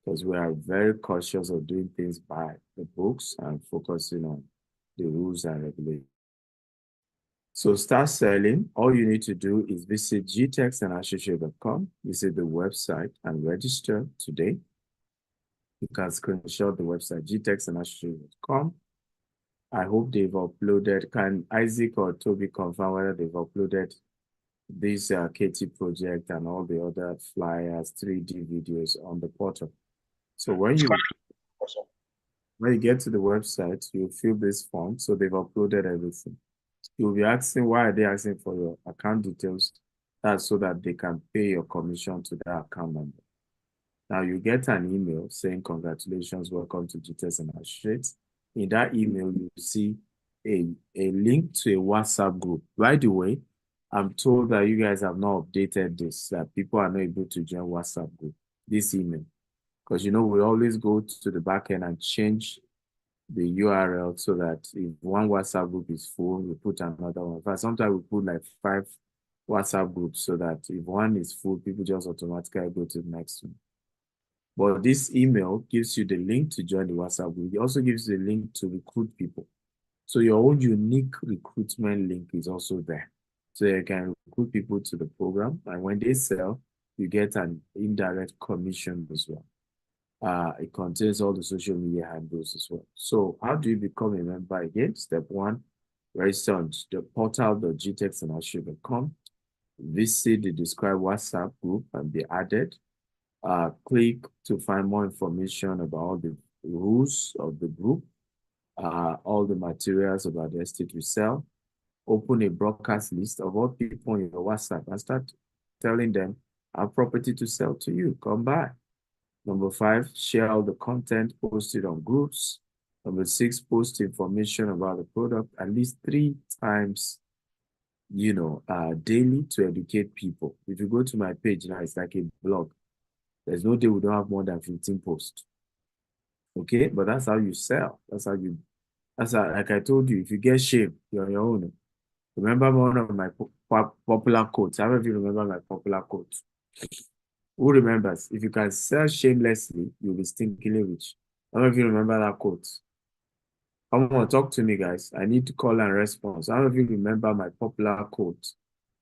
because we are very cautious of doing things by the books and focusing on the rules and regulations. So start selling. All you need to do is visit gtextandassociate.com, visit the website and register today. You can screenshot the website gtextandassociate.com. I hope they've uploaded. Can Isaac or Toby confirm whether they've uploaded this Katy project and all the other flyers, 3D videos on the portal? So when you get to the website, you fill this form. So they've uploaded everything. You'll be asking, why are they asking for your account details? That's so that they can pay your commission to that account number. Now you get an email saying, congratulations, welcome to Gtext and Associates. In that email, you see a link to a WhatsApp group. By the way, I'm told that you guys have not updated this, that people are not able to join WhatsApp group, this email. Because, you know, we always go to the back end and change the URL so that if one WhatsApp group is full, we put another one. In fact, sometimes we put like 5 WhatsApp groups so that if one is full, people just automatically go to the next one. But this email gives you the link to join the WhatsApp group. It also gives you the link to recruit people. So your own unique recruitment link is also there. So you can recruit people to the program. And when they sell, you get an indirect commission as well. It contains all the social media handles as well. So how do you become a member again? Step 1, register on the portal.gtextandassociate.com. Visit the described WhatsApp group and be added. Click to find more information about all the rules of the group, all the materials about the estate we sell. Open a broadcast list of all people in your WhatsApp and start telling them our property to sell to you. Come by. Number 5, share all the content posted on groups. Number 6, post information about the product at least 3 times, daily to educate people. If you go to my page now, it's like a blog. There's no day we don't have more than 15 posts. Okay, but that's how you sell. That's how, like I told you, if you get shame, you're on your own. Remember one of my popular quotes. How many of you remember my popular quote? Who remembers? If you can sell shamelessly, you'll be stinkingly rich. How many of you remember that quote? Come on, talk to me, guys. I need to call and response. How many of you remember my popular quote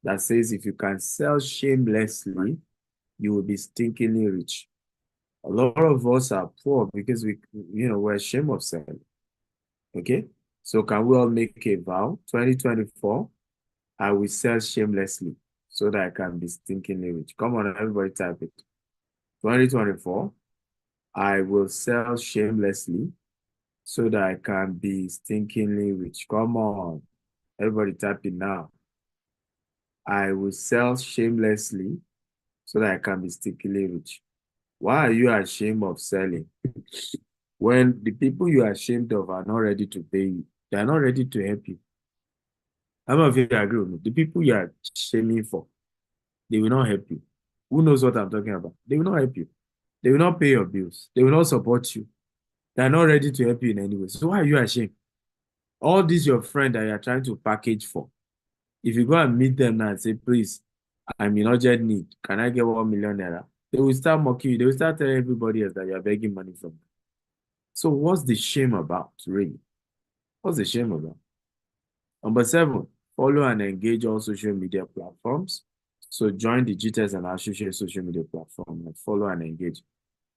that says, if you can sell shamelessly, you will be stinkingly rich? A lot of us are poor because we're ashamed of selling. Okay? So can we all make a vow? 2024, I will sell shamelessly so that I can be stinkingly rich. Come on, everybody type it. 2024, I will sell shamelessly so that I can be stinkingly rich. Come on, everybody type it now. I will sell shamelessly so that I can be stinkingly rich. Why are you ashamed of selling? When the people you are ashamed of are not ready to pay you, they are not ready to help you. How many of you agree with me? The people you are shaming for, they will not help you. Who knows what I'm talking about? They will not help you. They will not pay your bills. They will not support you. They are not ready to help you in any way. So why are you ashamed? All this your friend that you are trying to package for. If you go and meet them now and say, please, I'm in urgent need. Can I get 1 million naira? They will start mocking you. They will start telling everybody else that you are begging money from them. So what's the shame about, really? What's the shame about? Number 7, follow and engage all social media platforms. So join the Gtext and Associates social media platform and follow and engage.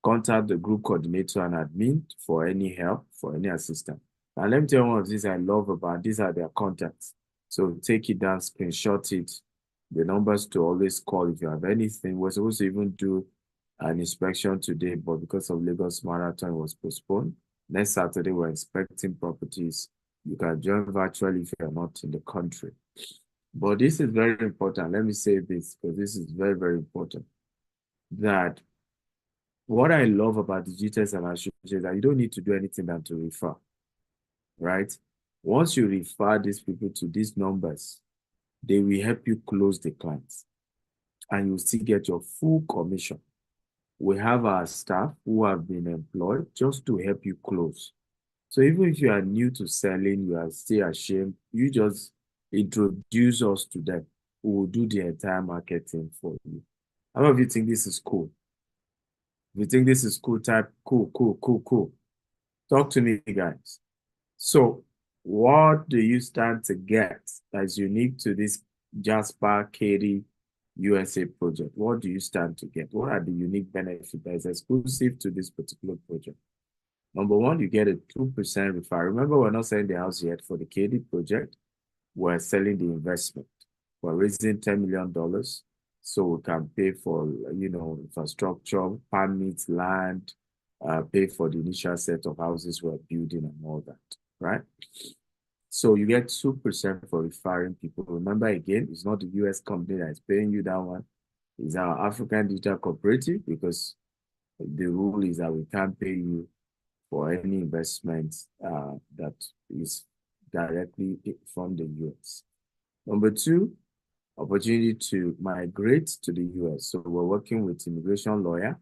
Contact the group coordinator and admin for any help, for any assistance. Now, let me tell you one of the things I love about these are their contacts. So take it down, screenshot it, the numbers to always call if you have anything. We're supposed to even do an inspection today, but because of Lagos Marathon, it was postponed. Next Saturday, we're inspecting properties. You can join virtually if you're not in the country. But this is very important. Let me say this, because this is very, very important. That what I love about the Gtext and Associates is that you don't need to do anything than to refer, right? Once you refer these people to these numbers, they will help you close the clients and you still get your full commission. We have our staff who have been employed just to help you close. So even if you are new to selling, you are still ashamed, you just introduce us to them. We will do the entire marketing for you. How many of you think this is cool? If you think this is cool, type cool, cool, cool, cool. Talk to me, guys. So what do you stand to get that's unique to this Jasper Katy USA project? What do you stand to get? What are the unique benefits that is exclusive to this particular project? Number one, you get a 2% referral. Remember, we're not selling the house yet for the Katy project. We're selling the investment. We're raising $10 million so we can pay for, infrastructure, permits, land, pay for the initial set of houses we're building and all that, right? So you get 2% for referring people. Remember, again, it's not the US company that is paying you that one. It's our African Digital Cooperative, because the rule is that we can't pay you for any investment that is directly from the US. Number two, opportunity to migrate to the US. So we're working with immigration lawyer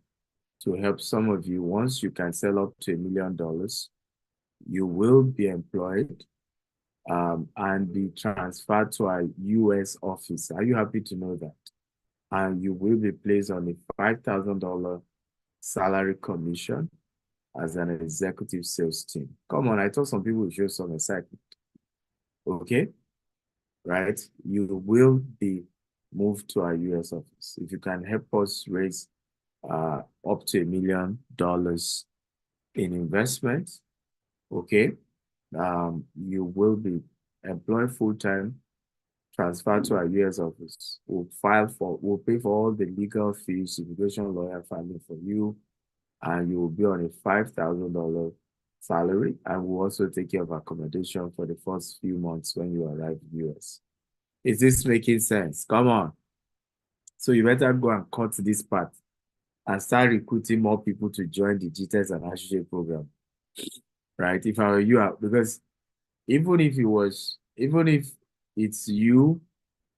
to help some of you. Once you can sell up to $1 million, you will be employed and be transferred to our US office. Are you happy to know that? And you will be placed on a $5,000 salary commission as an executive sales team. Come on, I thought some people would show some excitement. Okay? Right? You will be moved to our US office. If you can help us raise up to $1 million in investment, okay, you will be employed full-time, transferred to our US office. We'll pay for all the legal fees, immigration lawyer filing for you, and you will be on a $5,000 salary, and we'll also take care of accommodation for the first few months when you arrive in the US. Is this making sense? Come on. So you better go and cut this part and start recruiting more people to join the Gtext and associate program, right? If I were you, because even if it's you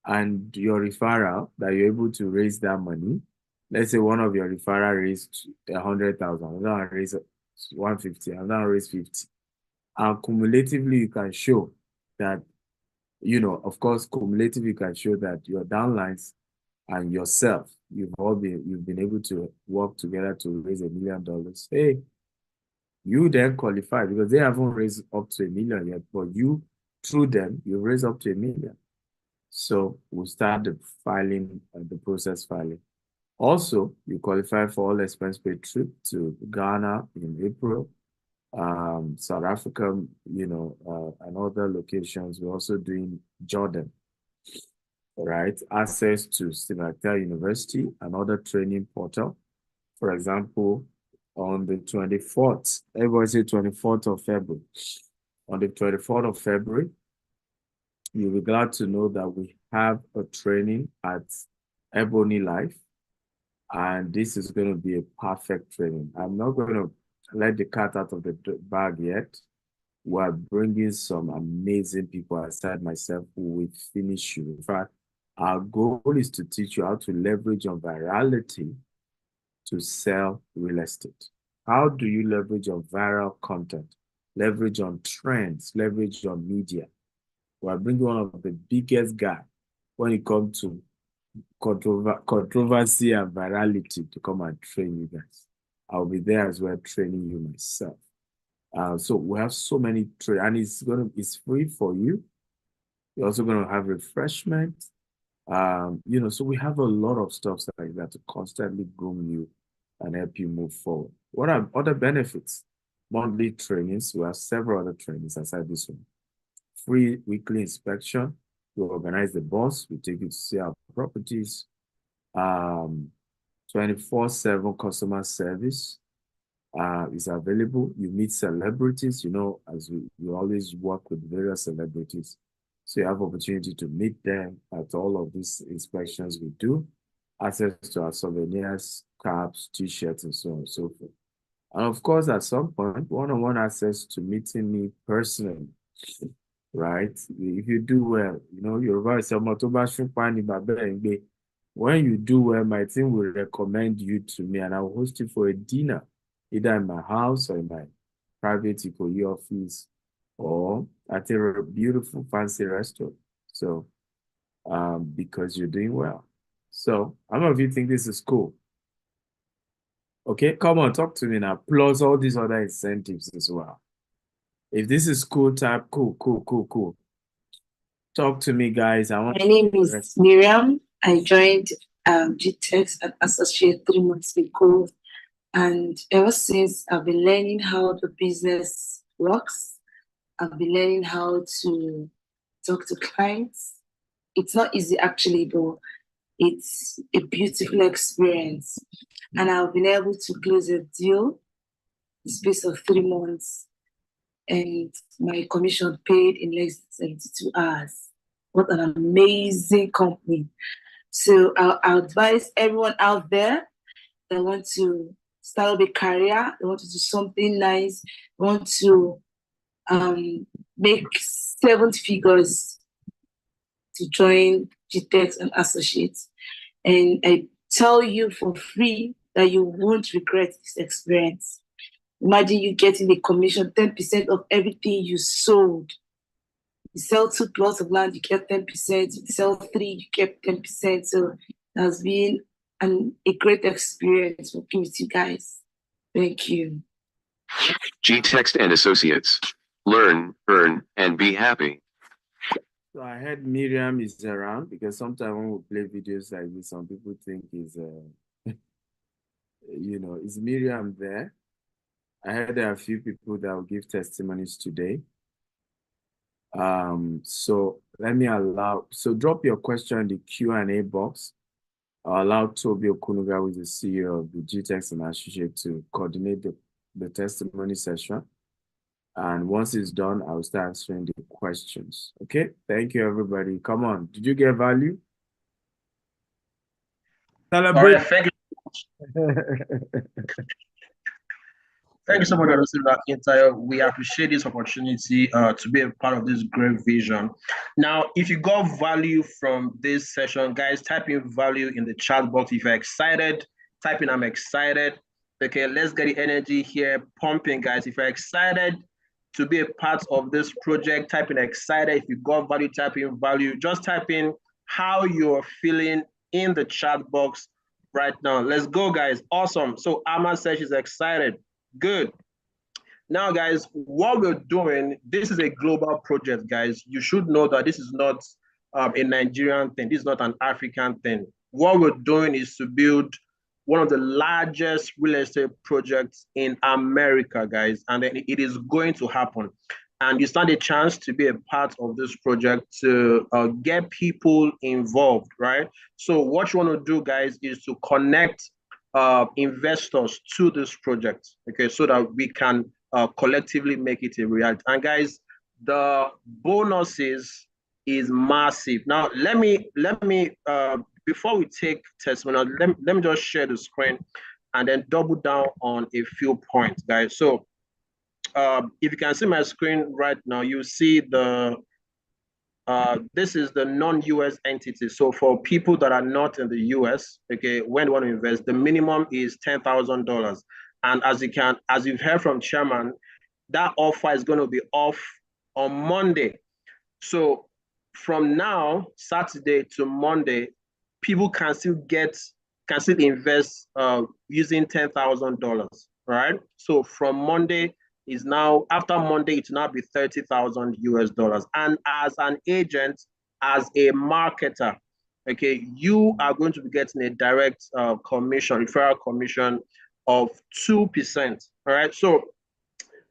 and your referral that you're able to raise that money, let's say one of your referral raised 100,000, another raise 150, another raise 50, and cumulatively you can show that, of course, cumulatively you can show that your downlines and yourself, you've been able to work together to raise $1 million. Hey, you then qualify because they haven't raised up to $1 million yet, but you, through them, you raise up to $1 million. So we'll start the filing, the process filing. Also, you qualify for all expense paid trip to Ghana in April, South Africa, and other locations. We're also doing Jordan, right? Access to Stimatel University, another training portal. For example, on the 24th, everybody say 24th of February. On the 24th of February, you'll be glad to know that we have a training at Ebony Life. And this is going to be a perfect training. I'm not going to let the cat out of the bag yet. We're bringing some amazing people aside myself who will finish you. In fact, our goal is to teach you how to leverage on virality to sell real estate. How do you leverage on viral content? Leverage on trends, leverage on media. We're bringing one of the biggest guys when it comes to controversy and virality to come and train you guys. I'll be there as well training you myself. So we have so many and it's free for you. You're also gonna have refreshment. So we have a lot of stuff like that to constantly groom you and help you move forward. What are other benefits? Monthly trainings. We have several other trainings aside this one. Free weekly inspection. We organize the boss. We take you to see our properties. 24/7 customer service is available. You meet celebrities, as we always work with various celebrities. So you have opportunity to meet them at all of these inspections we do. Access to our souvenirs, caps, t-shirts, and so on and so forth. And of course, at some point, one-on-one access to meeting me personally, right? If you do well, your voice, when you do well, my team will recommend you to me and I'll host you for a dinner, either in my house or in my private Ikoyi office or at a beautiful fancy restaurant. So, because you're doing well. So, how many of you think this is cool? Okay, come on, talk to me now. Plus all these other incentives as well. If this is cool type, cool, cool, cool, cool. Talk to me, guys. I want My name is Miriam. I joined Gtext as associate 3 months ago. And ever since, I've been learning how the business works. I've been learning how to talk to clients. It's not easy, actually, but it's a beautiful experience. And I've been able to close a deal in the space of 3 months. And my commission paid in less than 72 hours. What an amazing company. So I'll advise everyone out there that want to start up a career, they want to do something nice, want to make 7 figures, to join Gtext and Associates. And I tell you for free that you won't regret this experience. Imagine you getting a commission, 10% of everything you sold. You sell 2 plots of land, you get 10%. You sell 3, you get 10%. So it has been a great experience working with you guys. Thank you. Gtext and Associates. Learn, earn, and be happy. So I heard Miriam is around because sometimes when we play videos like this, some people think is, is Miriam there? I heard there are a few people that will give testimonies today. So let me drop your question in the Q&A box. I'll allow Toby Okunuga, who is the CEO of the Gtext and Associate, to coordinate the testimony session. And once it's done, I'll start answering the questions. Okay, thank you, everybody. Come on, did you get value? Celebrate. All right, thank you. Thank you so much, Dr. We appreciate this opportunity to be a part of this great vision. Now, if you got value from this session, guys, type in value in the chat box. If you're excited, type in I'm excited. Okay, let's get the energy here pumping, guys. If you're excited to be a part of this project, type in excited. If you got value, type in value. Just type in how you're feeling in the chat box right now. Let's go, guys. Awesome. So Amma says she's excited. Good. Now, guys, what we're doing, this is a global project, guys. You should know that this is not a Nigerian thing. This is not an African thing. What we're doing is to build one of the largest real estate projects in America, guys, and then it is going to happen. And you stand a chance to be a part of this project to get people involved, right? So what you want to do, guys, is to connect investors to this project, okay, so that we can collectively make it a reality. And guys, the bonuses is massive. Now, let me before we take testimonial, let me just share the screen and then double down on a few points, guys. So if you can see my screen right now, you see this is the non-US entity. So for people that are not in the US, okay, when you want to invest, the minimum is $10,000. And as you've heard from Chairman, that offer is going to be off on Monday. So from now, Saturday to Monday, people can still invest using $10,000, right? So from Monday, is now, after Monday, it will now be $30,000 US. And as an agent, as a marketer, okay, you are going to be getting a direct commission, referral commission of 2%. All right. So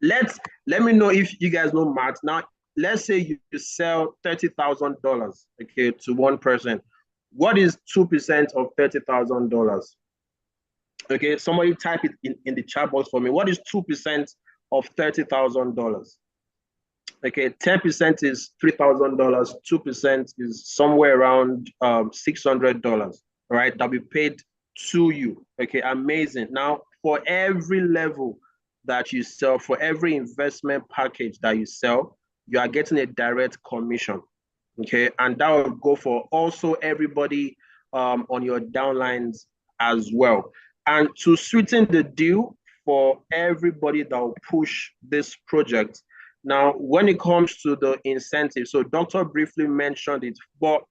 let me know if you guys know math. Now, let's say you sell $30,000, okay, to one person. What is 2% of $30,000? Okay, somebody type it in the chat box for me. What is 2% of $30,000? Okay, 10% is $3,000. 2% is somewhere around $600. Right, that'll be paid to you. Okay, amazing. Now, for every level that you sell, for every investment package that you sell, you are getting a direct commission. Okay, and that will go for also everybody on your downlines as well. And to sweeten the deal for everybody that will push this project. Now, when it comes to the incentive, so Doctor briefly mentioned it, but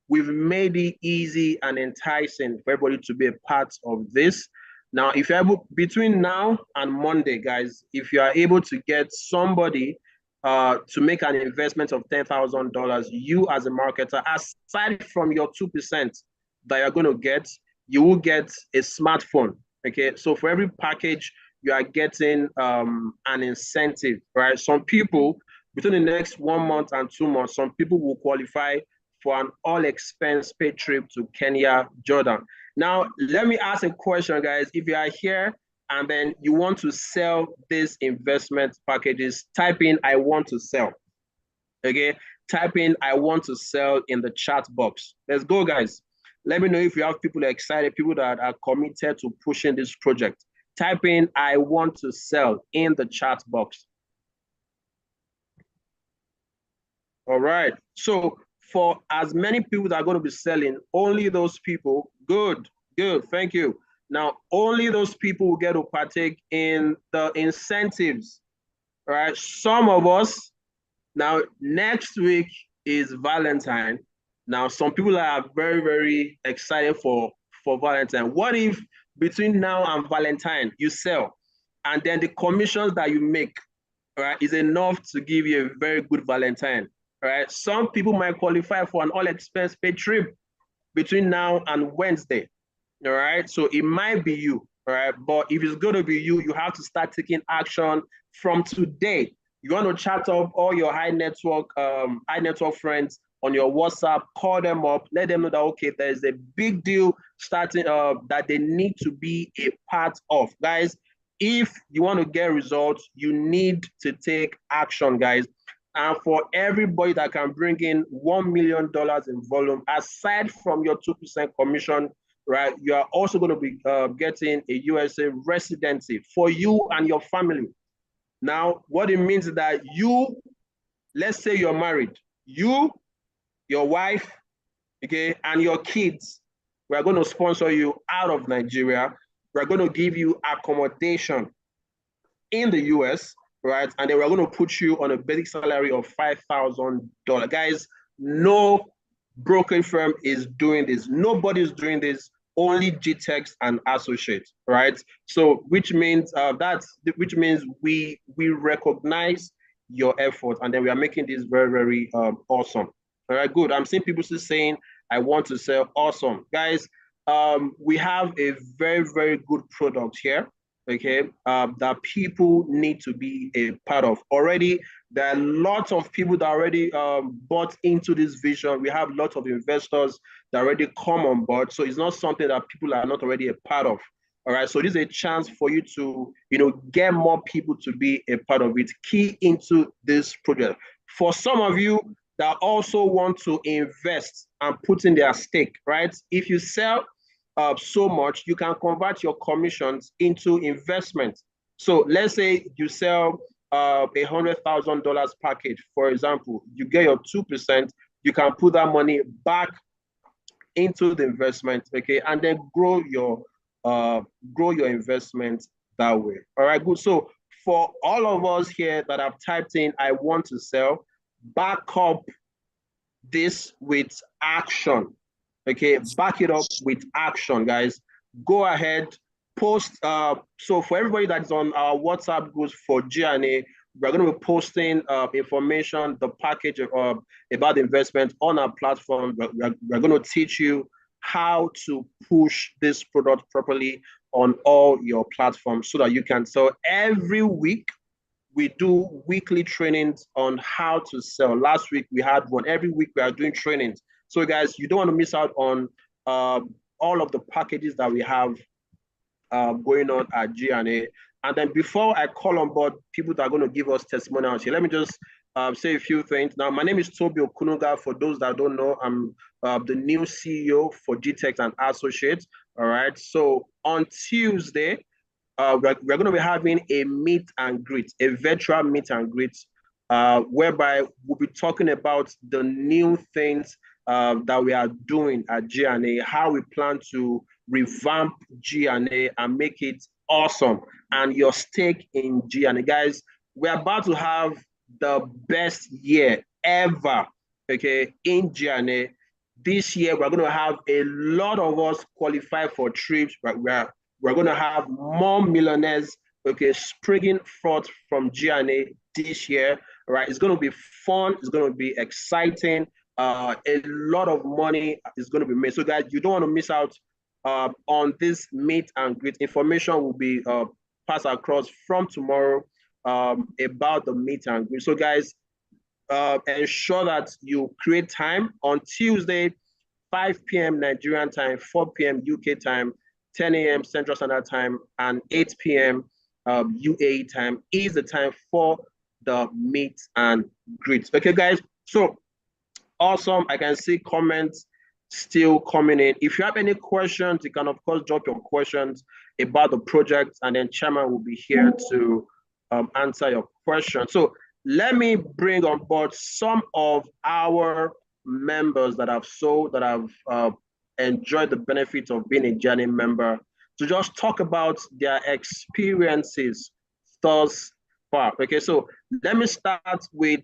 we've made it easy and enticing for everybody to be a part of this. Now, if you're able, between now and Monday, guys, if you are able to get somebody to make an investment of $10,000, you as a marketer, aside from your 2% that you're going to get, you will get a smartphone. Okay, so for every package, you are getting an incentive, right? Some people, between the next 1 month and 2 months, some people will qualify for an all-expense paid trip to Kenya, Jordan. Now, let me ask a question, guys. If you are here and then you want to sell these investment packages, type in "I want to sell." Okay, type in "I want to sell" in the chat box. Let's go, guys. Let me know if you have people excited, people that are committed to pushing this project. Type in "I want to sell" in the chat box. All right. So for as many people that are going to be selling, only those people, good, thank you. Now, only those people will get to partake in the incentives, right? Some of us, now next week is Valentine. Now, some people are very, very excited for Valentine. What if between now and Valentine, you sell, and then the commissions that you make, right, is enough to give you a very good Valentine, right? Some people might qualify for an all-expense paid trip between now and Wednesday, all right? So it might be you, all right? But if it's going to be you, you have to start taking action from today. You want to chat up all your high network friends on your WhatsApp, call them up, let them know that, okay, there's a big deal starting that they need to be a part of. Guys, if you want to get results, you need to take action, guys. And for everybody that can bring in $1 million in volume, aside from your 2% commission, right, you are also going to be getting a USA residency for you and your family. Now, what it means is that you, let's say you're married, you, your wife, okay, and your kids, we're going to sponsor you out of Nigeria. We're going to give you accommodation in the US, right? And then we're going to put you on a basic salary of $5,000. Guys, no brokerage firm is doing this. Nobody's doing this. Only Gtext and Associates, right? So, which means we recognize your effort, and then we are making this very, very awesome. All right, good. I'm seeing people still saying, "I want to sell." Awesome, guys. We have a very, very good product here, okay, that people need to be a part of. Already, there are lots of people that already bought into this vision. We have lots of investors that already come on board. So it's not something that people are not already a part of. All right. So this is a chance for you to, get more people to be a part of it. Key into this project. For some of you that also want to invest and put in their stake, right? If you sell so much, you can convert your commissions into investment. So let's say you sell a $100,000 package, for example, you get your 2%, you can put that money back into the investment, okay, and then grow your investment that way. All right, good. So for all of us here that have typed in "I want to sell," back up this with action. Okay, back it up with action, guys. Go ahead, post. So for everybody that's on our WhatsApp groups for G&A, we're going to be posting information, the package about investment on our platform. We're going to teach you how to push this product properly on all your platforms so that you can sell. Every week, we do weekly trainings on how to sell. Last week, we had one. Every week, we are doing trainings. So guys, you don't want to miss out on all of the packages that we have going on at G&A. And then before I call on board people that are going to give us testimonials here, let me just say a few things. Now, my name is Toby Okunuga. For those that don't know, I'm the new CEO for Gtext and Associates. All right. So on Tuesday, we're going to be having a meet and greet, a virtual meet and greet, whereby we'll be talking about the new things that we are doing at G&A, how we plan to revamp G&A and make it awesome, and your stake in G&A. Guys, we're about to have the best year ever, okay, in G&A. This year, we're going to have a lot of us qualify for trips. We're going to have more millionaires, okay, springing forth from GNA this year, right? It's going to be fun. It's going to be exciting. A lot of money is going to be made. So guys, you don't want to miss out on this meet and greet. Information will be passed across from tomorrow about the meet and greet. So guys, ensure that you create time on Tuesday, 5 p.m. Nigerian time, 4 p.m. UK time, 10 a.m. Central Standard Time, and 8 p.m. UAE time is the time for the meet and greet. Okay, guys. So awesome. I can see comments still coming in. If you have any questions, you can of course drop your questions about the project, and then Chairman will be here to answer your question. So let me bring on board some of our members that have enjoyed the benefits of being a Journey member to just talk about their experiences thus far. Okay, so let me start with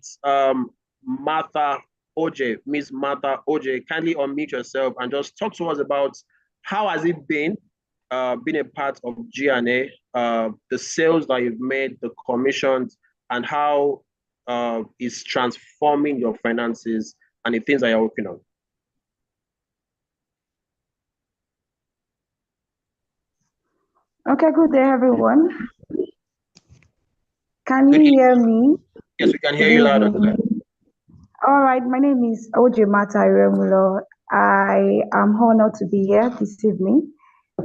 Martha OJ, Miss Martha OJ. Kindly unmute yourself and just talk to us about how has it been being a part of GNA, the sales that you've made, the commissions, and how it's transforming your finances and the things that you're working on. Okay, good day, everyone. Can you hear me? Yes, we can hear you loud and clear. All right, my name is OJ Mata Iremulo. I am honored to be here this evening.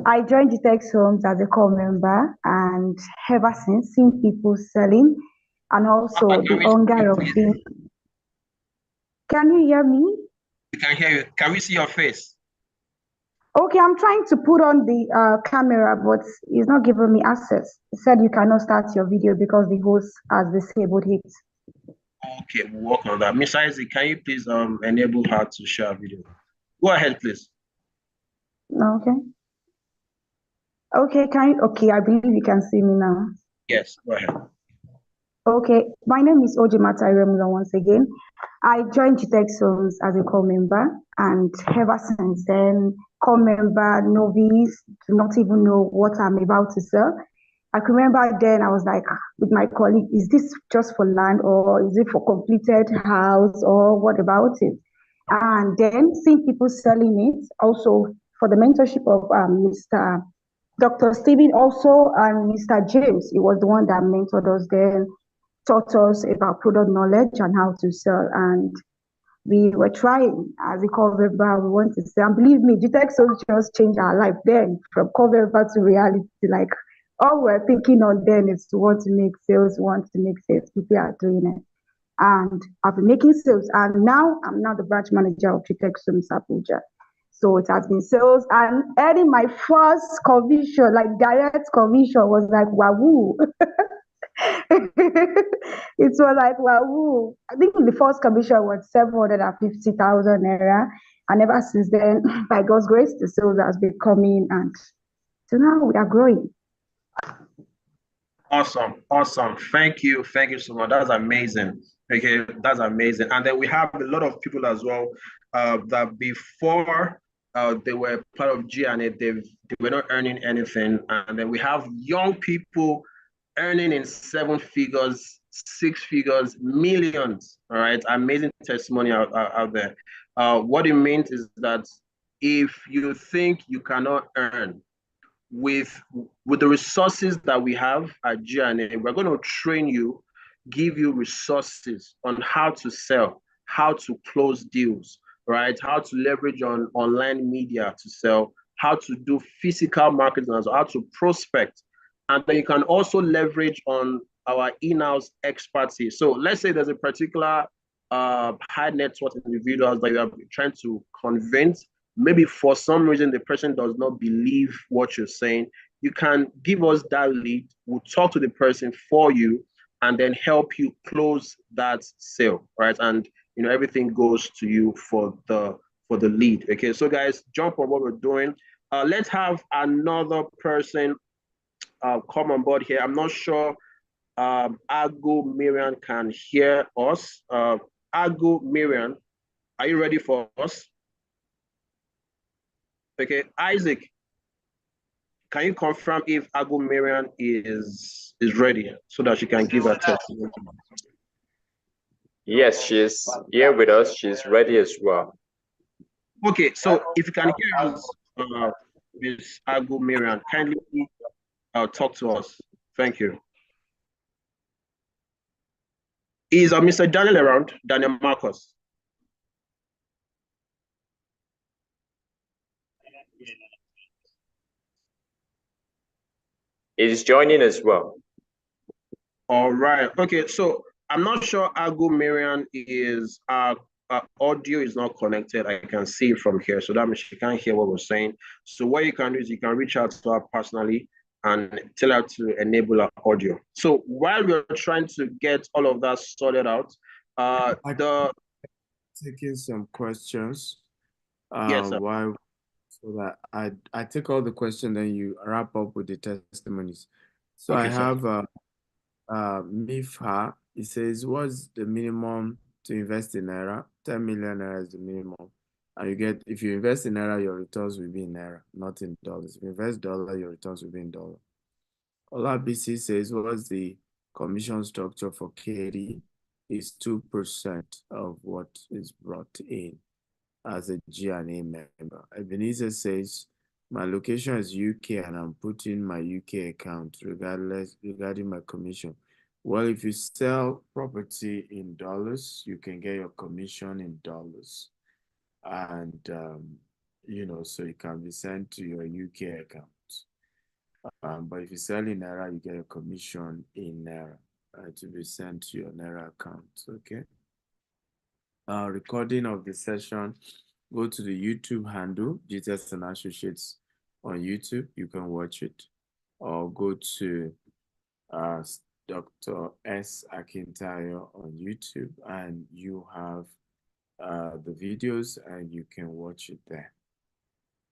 I joined Gtext Homes as a core member, and ever since, seen people selling, and also the hunger of being. Can you hear me? We can hear you. Can we see your face? Okay, I'm trying to put on the camera, but it's not giving me access. It said you cannot start your video because the host has disabled it. Okay, we'll work on that. Miss Isaac, can you please enable her to share video? Go ahead, please. Okay. Okay, I believe you can see me now. Yes, go ahead. Okay, my name is OJ Mata Iremulo once again. I joined Gtext Homes as a core member, and ever since then, core member, novice, do not even know what I'm about to sell. I can remember then I was like with my colleague, is this just for land or is it for completed house or what about it? And then seeing people selling it, also for the mentorship of Mr. Dr. Stephen also and Mr. James, he was the one that mentored us then, taught us about product knowledge and how to sell. And we were trying as a core member, we want to sell. And believe me, Gtext just changed our life then from core member to reality. Like all we're thinking on then is to want to make sales, people are doing it. And I've been making sales, and now I'm now the branch manager of Gtext Homes Abuja. So it has been sales, and earning my first commission, like direct commission, was like wahoo. It was like wahoo. I think the first commission was 750,000 naira, and ever since then, by God's grace, the sales has been coming, and so now we are growing. Awesome. Thank you so much. That's amazing. Okay, that's amazing. And then we have a lot of people as well that before they were part of GNA, they were not earning anything. And then we have young people earning in 7 figures, 6 figures, millions. All right, amazing testimony out there. What it means is that if you think you cannot earn, with the resources that we have at GNA, we're going to train you, give you resources on how to sell, how to close deals, right? How to leverage on online media to sell, how to do physical marketing, as well, how to prospect. And then you can also leverage on our in-house expertise. So let's say there's a particular high net worth individuals that you are trying to convince. Maybe for some reason the person does not believe what you're saying. You can give us that lead. We'll talk to the person for you and then help you close that sale, right? And everything goes to you for the lead. Okay, so guys, jump on what we're doing. Let's have another person come on board here. I'm not sure Agu Miriam can hear us. Agu Miriam, are you ready for us? Okay, Isaac. Can you confirm if Agu Marian is ready so that she can give her testimony? Yes, she's here with us. She's ready as well. Okay, so if you can hear us, Ms. Agu Marian, kindly talk to us. Thank you. Is Mr. Daniel around? Daniel Marcus? He's joining as well. All right. Okay, so I'm not sure Agu Marian is audio is not connected. I can see from here, so that means she can't hear what we're saying. So what you can do is you can reach out to her personally and tell her to enable her audio. So while we're trying to get all of that sorted out, taking some questions. Yes, sir. Why? So that I take all the questions, then you wrap up with the testimonies. So Okay, I have Mifha. It says, what's the minimum to invest in Naira? 10 million Naira is the minimum. And you get, if you invest in Naira, your returns will be in Naira, not in dollars. If you invest dollar, your returns will be in dollar. Ola BC says, what's the commission structure for Katy? Is 2% of what is brought in as a G&A member. Ebenezer says, my location is UK and I'm putting my UK account regarding my commission. Well, if you sell property in dollars, you can get your commission in dollars. And, you know, so it can be sent to your UK account. But if you sell in Naira, you get a commission in Naira to be sent to your Naira account, okay? Recording of the session, go to the YouTube handle, Gtext and Associates on YouTube, you can watch it. Or go to Dr. S. Akintayo on YouTube and you have the videos and you can watch it there.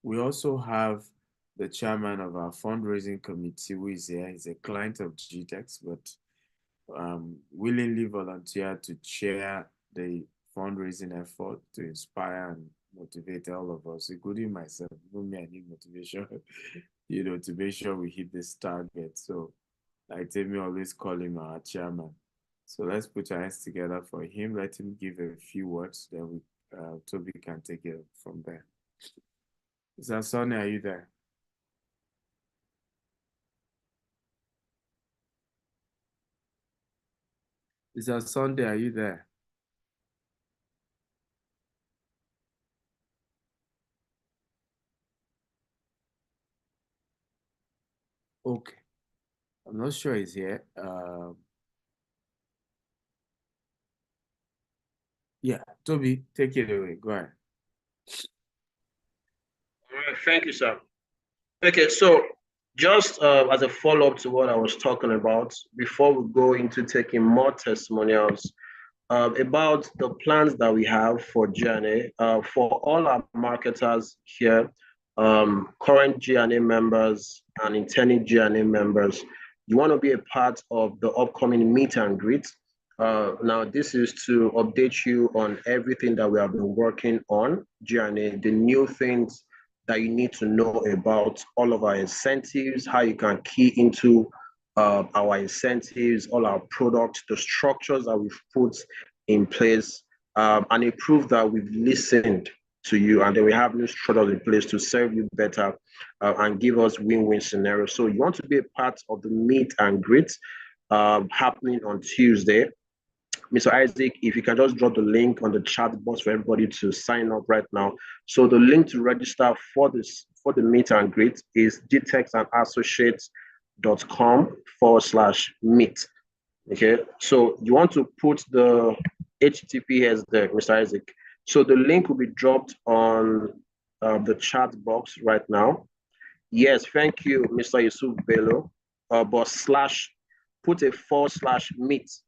We also have the chairman of our fundraising committee who is here. He's a client of Gtext, but willingly volunteered to chair the fundraising effort to inspire and motivate all of us, including myself. Me, I need motivation, you know, to make sure we hit this target. So I tell me always call him our chairman. So let's put our hands together for him. Let him give a few words, then we Toby can take it from there. Is that Sonny? Are you there? Is that Sunday? Are you there? Okay. I'm not sure he's here. Yeah, Toby, take it away. Go ahead. All right, thank you, sir. Okay, so just as a follow-up to what I was talking about, before we go into taking more testimonials, about the plans that we have for G&A, for all our marketers here, current G&A members and intending G&A members, you want to be a part of the upcoming meet and greet. Now, this is to update you on everything that we have been working on, G&A, the new things that you need to know about, all of our incentives, how you can key into our incentives, all our products, the structures that we've put in place, and it proved that we've listened to you, and then we have new structures in place to serve you better and give us win-win scenarios. So you want to be a part of the meet and greet happening on Tuesday. Mr. Isaac, if you can just drop the link on the chat box for everybody to sign up right now. So the link to register for the meet and greet is gtextandassociates.com/meet. Okay, so you want to put the HTTPS there, Mr. Isaac. So the link will be dropped on the chat box right now. Yes, thank you, Mr. Yusuf Bello. But put a /meet.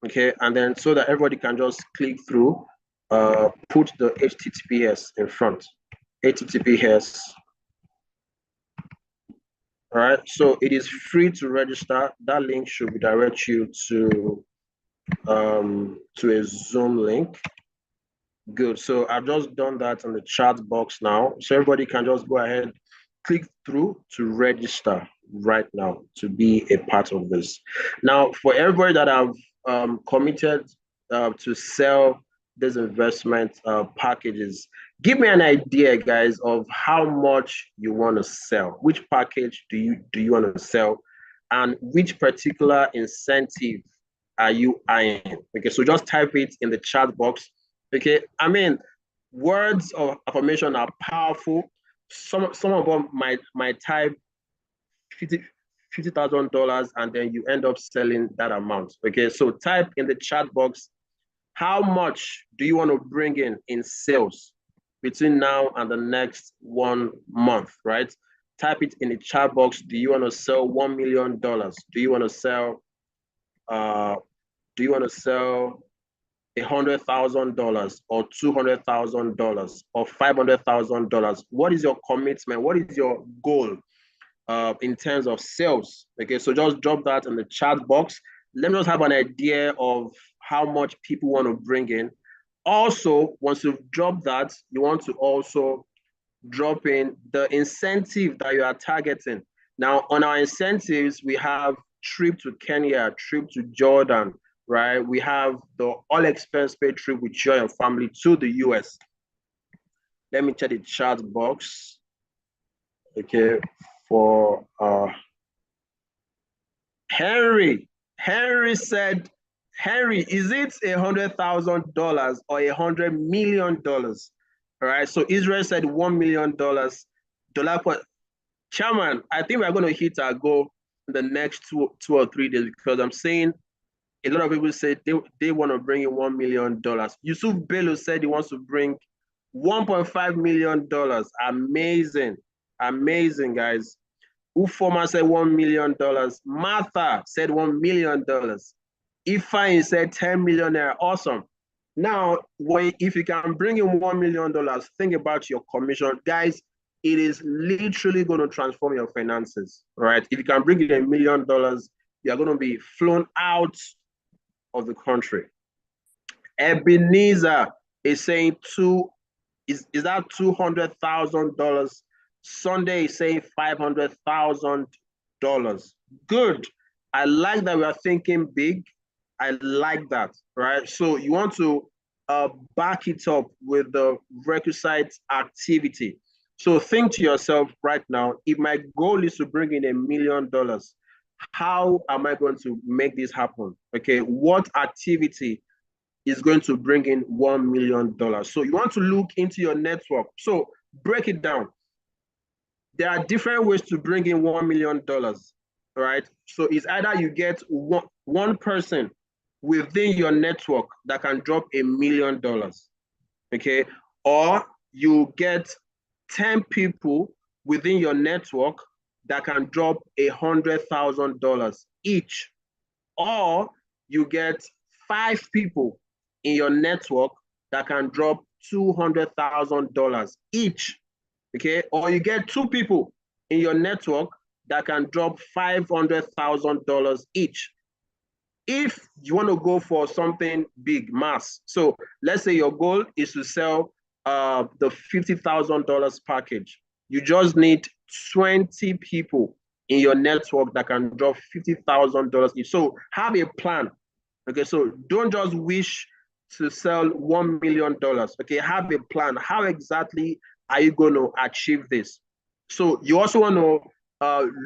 Okay, and then so that everybody can just click through, put the HTTPS in front. HTTPS. All right, so it is free to register. That link should redirect you to a Zoom link. Good. So I've just done that in the chat box now. So everybody can just go ahead click through to register right now to be a part of this. Now, for everybody that have committed to sell these investment packages, give me an idea, guys, of how much you want to sell. Which package do you want to sell, and which particular incentive are you eyeing? Okay, so just type it in the chat box. Okay, I mean, words of affirmation are powerful. Some of them might type $50,000 and then you end up selling that amount. Okay, so type in the chat box, how much do you want to bring in sales between now and the next 1 month, right? Type it in the chat box. Do you want to sell $1 million? Do you want to sell $100,000 or $200,000 or $500,000? What is your commitment? What is your goal in terms of sales? Okay, so just drop that in the chat box. Let me just have an idea of how much people want to bring in. Also, once you've dropped that, you want to also drop in the incentive that you are targeting. Now, on our incentives, we have trip to Kenya, trip to Jordan, right? We have the all expense paid trip with you and your family to the US. Let me check the chat box. Okay, for Henry. Henry said, Henry, is it $100,000 or $100 million? All right, so Israel said $1 million. Chairman, I think we're going to hit our goal in the next two or 3 days, because I'm saying a lot of people say they want to bring in $1 million. Yusuf Bello said he wants to bring $1.5 million. Amazing. Amazing, guys. Ufoma said $1 million. Martha said $1 million. Ifeanyi said 10 million naira. Awesome. Now, if you can bring in $1 million, think about your commission. Guys, it is literally going to transform your finances, right? If you can bring in $1 million, you're going to be flown out of the country. Ebenezer is saying is that $200,000? Sunday is saying $500,000. Good. I like that we are thinking big. I like that, right? So you want to back it up with the requisite activity. So think to yourself right now, if my goal is to bring in $1 million, how am I going to make this happen? Okay, what activity is going to bring in $1 million? So you want to look into your network. So break it down. There are different ways to bring in $1 million, right? So it's either you get one person within your network that can drop $1 million, okay? Or you get 10 people within your network that can drop $100,000 each. Or you get 5 people in your network that can drop $200,000 each, okay? Or you get 2 people in your network that can drop $500,000 each. If you want to go for something big, mass, so let's say your goal is to sell the $50,000 package. You just need 20 people in your network that can drop $50,000 each. So have a plan. Okay, so don't just wish to sell $1 million. Okay, have a plan. How exactly are you going to achieve this? So you also want to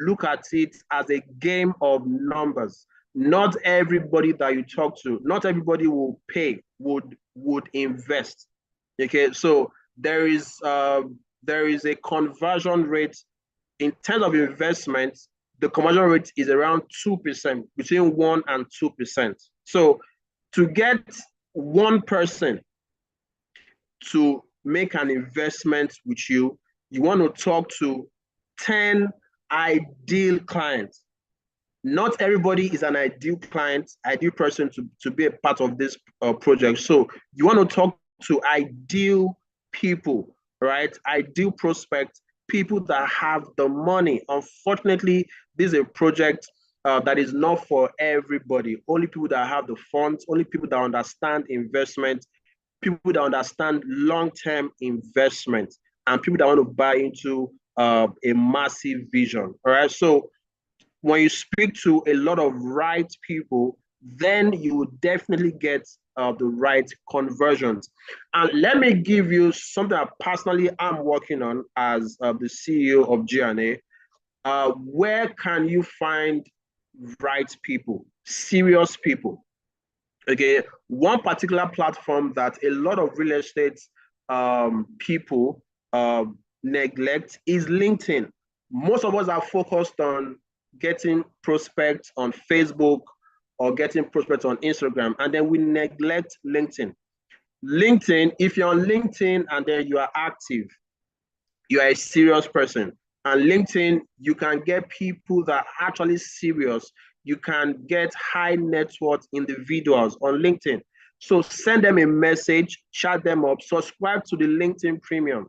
look at it as a game of numbers. Not everybody that you talk to, not everybody will pay, would invest. Okay, so there is a conversion rate in terms of investment. The conversion rate is around 2%, between 1 and 2%. So to get one person to make an investment with you, you want to talk to 10 ideal clients. Not everybody is an ideal client, ideal person to be a part of this project. So you want to talk to ideal people, right? Ideal prospects, people that have the money. Unfortunately, this is a project that is not for everybody. Only people that have the funds, only people that understand investment, people that understand long-term investment, and people that want to buy into a massive vision. All right. So when you speak to a lot of right people, then you will definitely get the right conversions. And let me give you something that personally I'm working on as the CEO of GNA. Where can you find right people, serious people? Okay, one particular platform that a lot of real estate people neglect is LinkedIn. Most of us are focused on getting prospects on Facebook or getting prospects on Instagram, and then we neglect LinkedIn. LinkedIn, if you're on LinkedIn and then you are active, you are a serious person. And LinkedIn, you can get people that are actually serious. You can get high net worth individuals on LinkedIn. So send them a message, chat them up, subscribe to the LinkedIn Premium.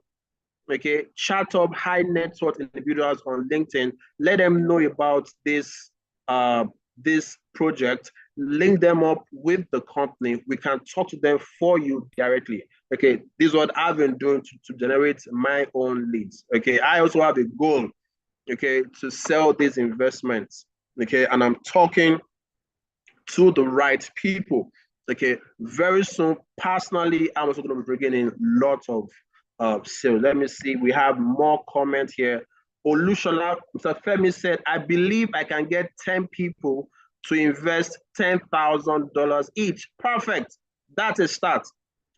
Okay, chat up high net worth individuals on LinkedIn. Let them know about this project. Link them up with the company. We can talk to them for you directly. Okay, this is what I've been doing to generate my own leads. Okay, I also have a goal, okay, to sell these investments. Okay, and I'm talking to the right people. Okay, very soon, personally, I'm also going to be bringing in lots of sales. Let me see, we have more comments here. Olushola, Mr. Femi said, I believe I can get 10 people to invest $10,000 each. Perfect. That's a start.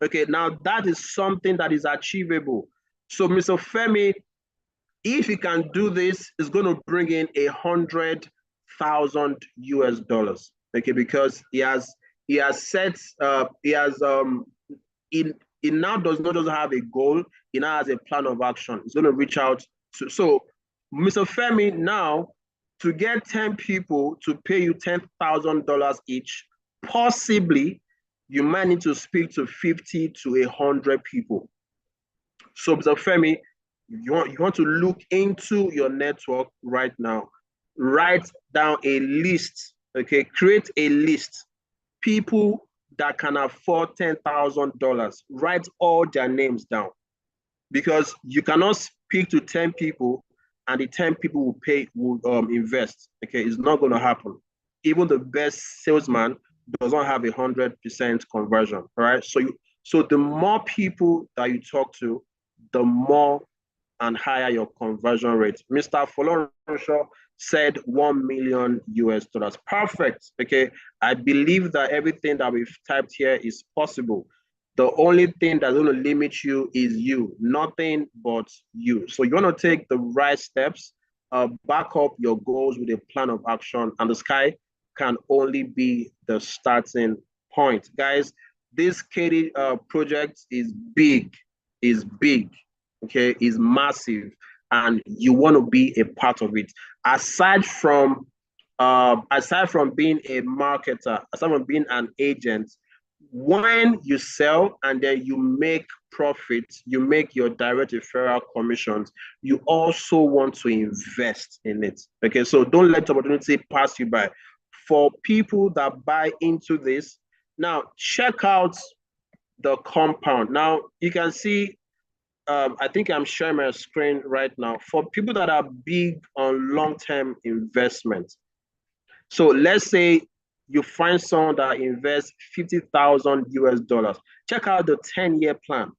Okay, now that is something that is achievable. So, Mr. Femi, if he can do this, it's going to bring in $100,000 US. Okay, because he has set he now does not just have a goal, he now has a plan of action. He's going to reach out to, so Mr. Femi, now to get 10 people to pay you $10,000 each, possibly you might need to speak to 50 to 100 people. So Mr. Femi, you want to look into your network right now. Write down a list, okay? Create a list. People that can afford $10,000. Write all their names down, because you cannot speak to 10 people and the 10 people will invest. Okay, it's not going to happen. Even the best salesman does not have 100% conversion. All right. So the more people that you talk to, the more and higher your conversion rate. Mr. Folorenshaw said $1 million US. Perfect. Okay. I believe that everything that we've typed here is possible. The only thing that's going to limit you is you, nothing but you. So you want to take the right steps, back up your goals with a plan of action, and the sky can only be the starting point. Guys, this Katy project is big, okay, is massive, and you want to be a part of it. Aside from being a marketer, aside from being an agent, when you sell and then you make profits, you make your direct referral commissions, you also want to invest in it. Okay, so don't let the opportunity pass you by. For people that buy into this, now check out the compound. Now you can see, I think I'm sharing my screen right now. For people that are big on long-term investment, so let's say you find someone that invests $50,000 US. Check out the 10-year plan.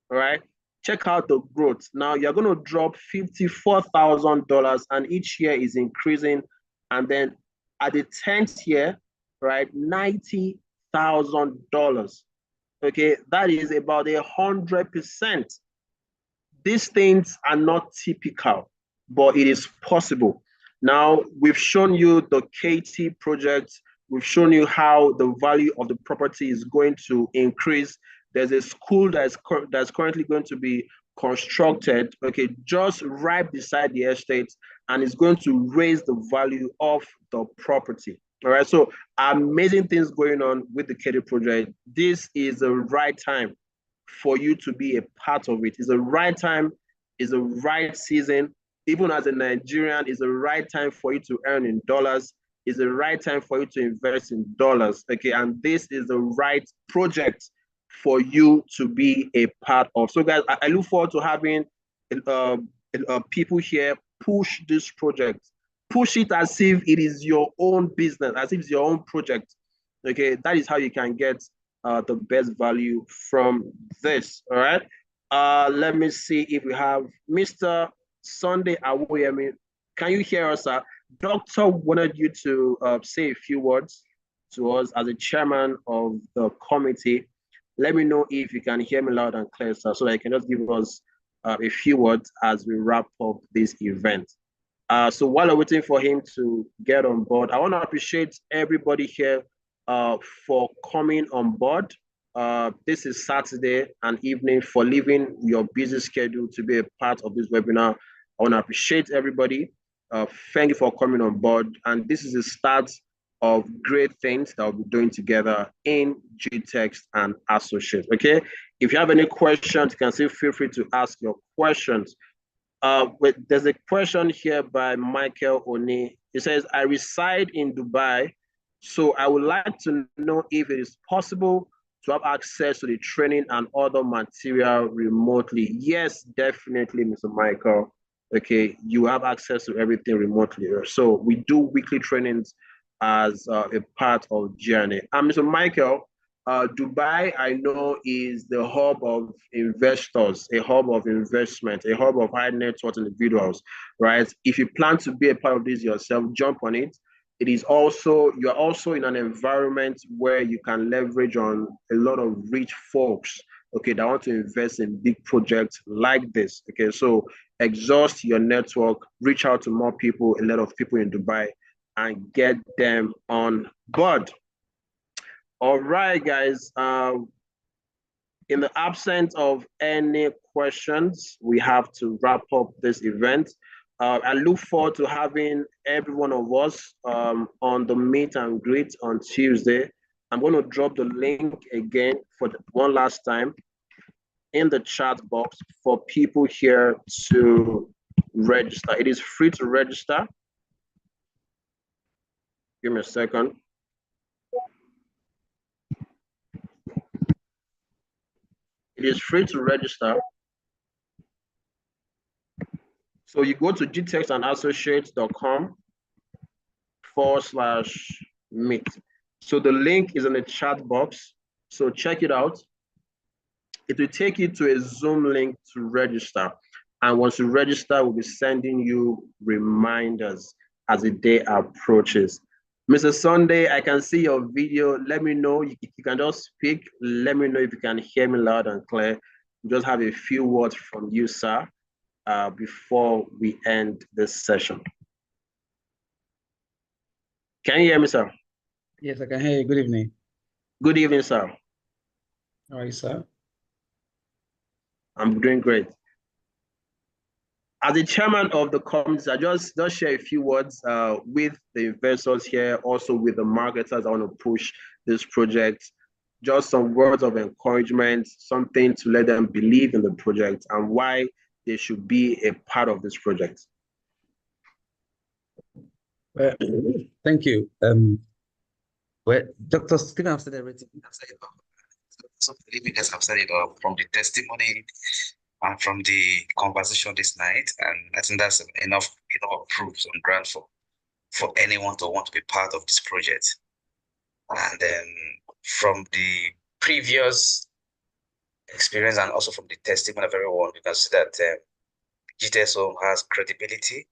All right. Check out the growth. Now you're going to drop $54,000 and each year is increasing. And then at the 10th year, right, $90,000. Okay, that is about 100%. These things are not typical, but it is possible. Now, we've shown you the Katy project. We've shown you how the value of the property is going to increase. There's a school that's currently going to be constructed, okay, just right beside the estate, and it's going to raise the value of the property. All right, so amazing things going on with the Katy project. This is the right time for you to be a part of it. It's the right time, it's the right season. Even as a Nigerian, it's the right time for you to earn in dollars. It's the right time for you to invest in dollars. Okay, and this is the right project for you to be a part of. So, guys, I look forward to having people here, push this project. Push it as if it is your own business, as if it's your own project. Okay, that is how you can get the best value from this. All right. Let me see if we have Mr. Sunday Awoyemi. Can you hear us, sir? Doctor wanted you to say a few words to us as a chairman of the committee. Let me know if you can hear me loud and clear, sir, so that you can just give us a few words as we wrap up this event. So while I'm waiting for him to get on board, I want to appreciate everybody here for coming on board. This is Saturday and evening, for leaving your busy schedule to be a part of this webinar. I want to appreciate everybody. Thank you for coming on board. And this is the start of great things that we'll be doing together in Gtext and Associates. Okay. If you have any questions, you can still feel free to ask your questions. There's a question here by Michael Oni. He says, I reside in Dubai, so I would like to know if it is possible to have access to the training and other material remotely. Yes, definitely, Mr. Michael. Okay, you have access to everything remotely. So we do weekly trainings as a part of Journey. And Mr. Michael, Dubai, I know, is the hub of investors, a hub of investment, a hub of high net worth individuals, right? If you plan to be a part of this yourself, jump on it. It is also, you're also in an environment where you can leverage on a lot of rich folks, okay, that want to invest in big projects like this, okay? So exhaust your network, reach out to more people, a lot of people in Dubai, and get them on board. All right, guys. In the absence of any questions, we have to wrap up this event. I look forward to having every one of us on the meet and greet on Tuesday. I'm going to drop the link again for one last time in the chat box for people here to register. It is free to register. Give me a second. It is free to register. So you go to gtextandassociates.com/meet. So the link is in the chat box. So check it out. It will take you to a Zoom link to register. And once you register, we'll be sending you reminders as the day approaches. Mr. Sunday, I can see your video. Let me know. You can just speak. Let me know if you can hear me loud and clear. Just have a few words from you, sir, before we end this session. Can you hear me, sir? Yes, I can hear you. Good evening. Good evening, sir. How are you, sir? I'm doing great. As the chairman of the committee, I just share a few words with the investors here, also with the marketers. I want to push this project. Just some words of encouragement, something to let them believe in the project and why they should be a part of this project. Well, thank you. Well, Dr. Stephen, I've said everything. I've said it all. So believe I've said it all from the testimony and from the conversation this night, and I think that's enough proofs on ground for anyone to want to be part of this project. And then from the previous experience and also from the testimony of everyone, we can see that GTSO has credibility,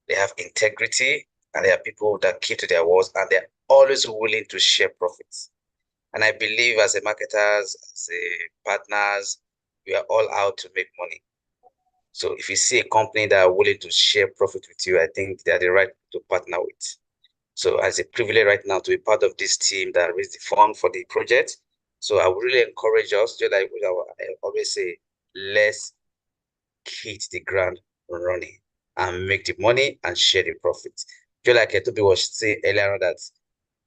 they have integrity, and they are people that keep to their words, and they're always willing to share profits. And I believe as a marketers, as a partners, we are all out to make money. So if you see a company that are willing to share profit with you, I think they are the right to partner with. So as a privilege right now to be part of this team that raised the fund for the project. So I would really encourage us, just like I always say, let's hit the ground running and make the money and share the profit. Just like Toby was saying earlier on, that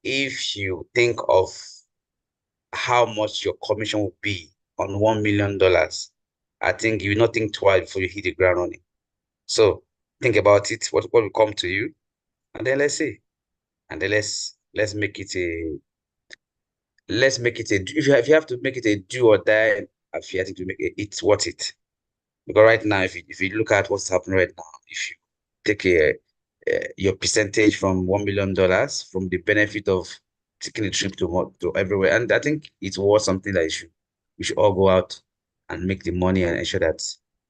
if you think of how much your commission will be on $1 million, I think you will not think twice before you hit the ground running. So think about it, what will come to you, and then let's see. And then let's make it a if you have to make it a do or die, I think to make it, it's worth it. Because right now, if you look at what's happening right now, if you take your percentage from $1 million from the benefit of taking a trip to everywhere, and I think it's worth something that we should all go out and make the money and ensure that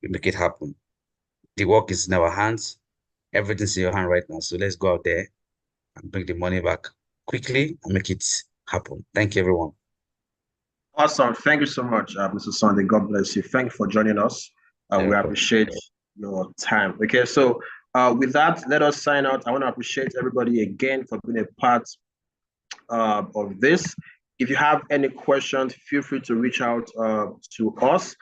we make it happen. The work is in our hands. Everything's in your hand right now. So let's go out there and bring the money back quickly and make it happen. Thank you, everyone. Awesome. Thank you so much, Mr. Sunday. God bless you. Thank you for joining us. We appreciate your time. Okay, so with that, let us sign out. I want to appreciate everybody again for being a part of this. If you have any questions, feel free to reach out to us.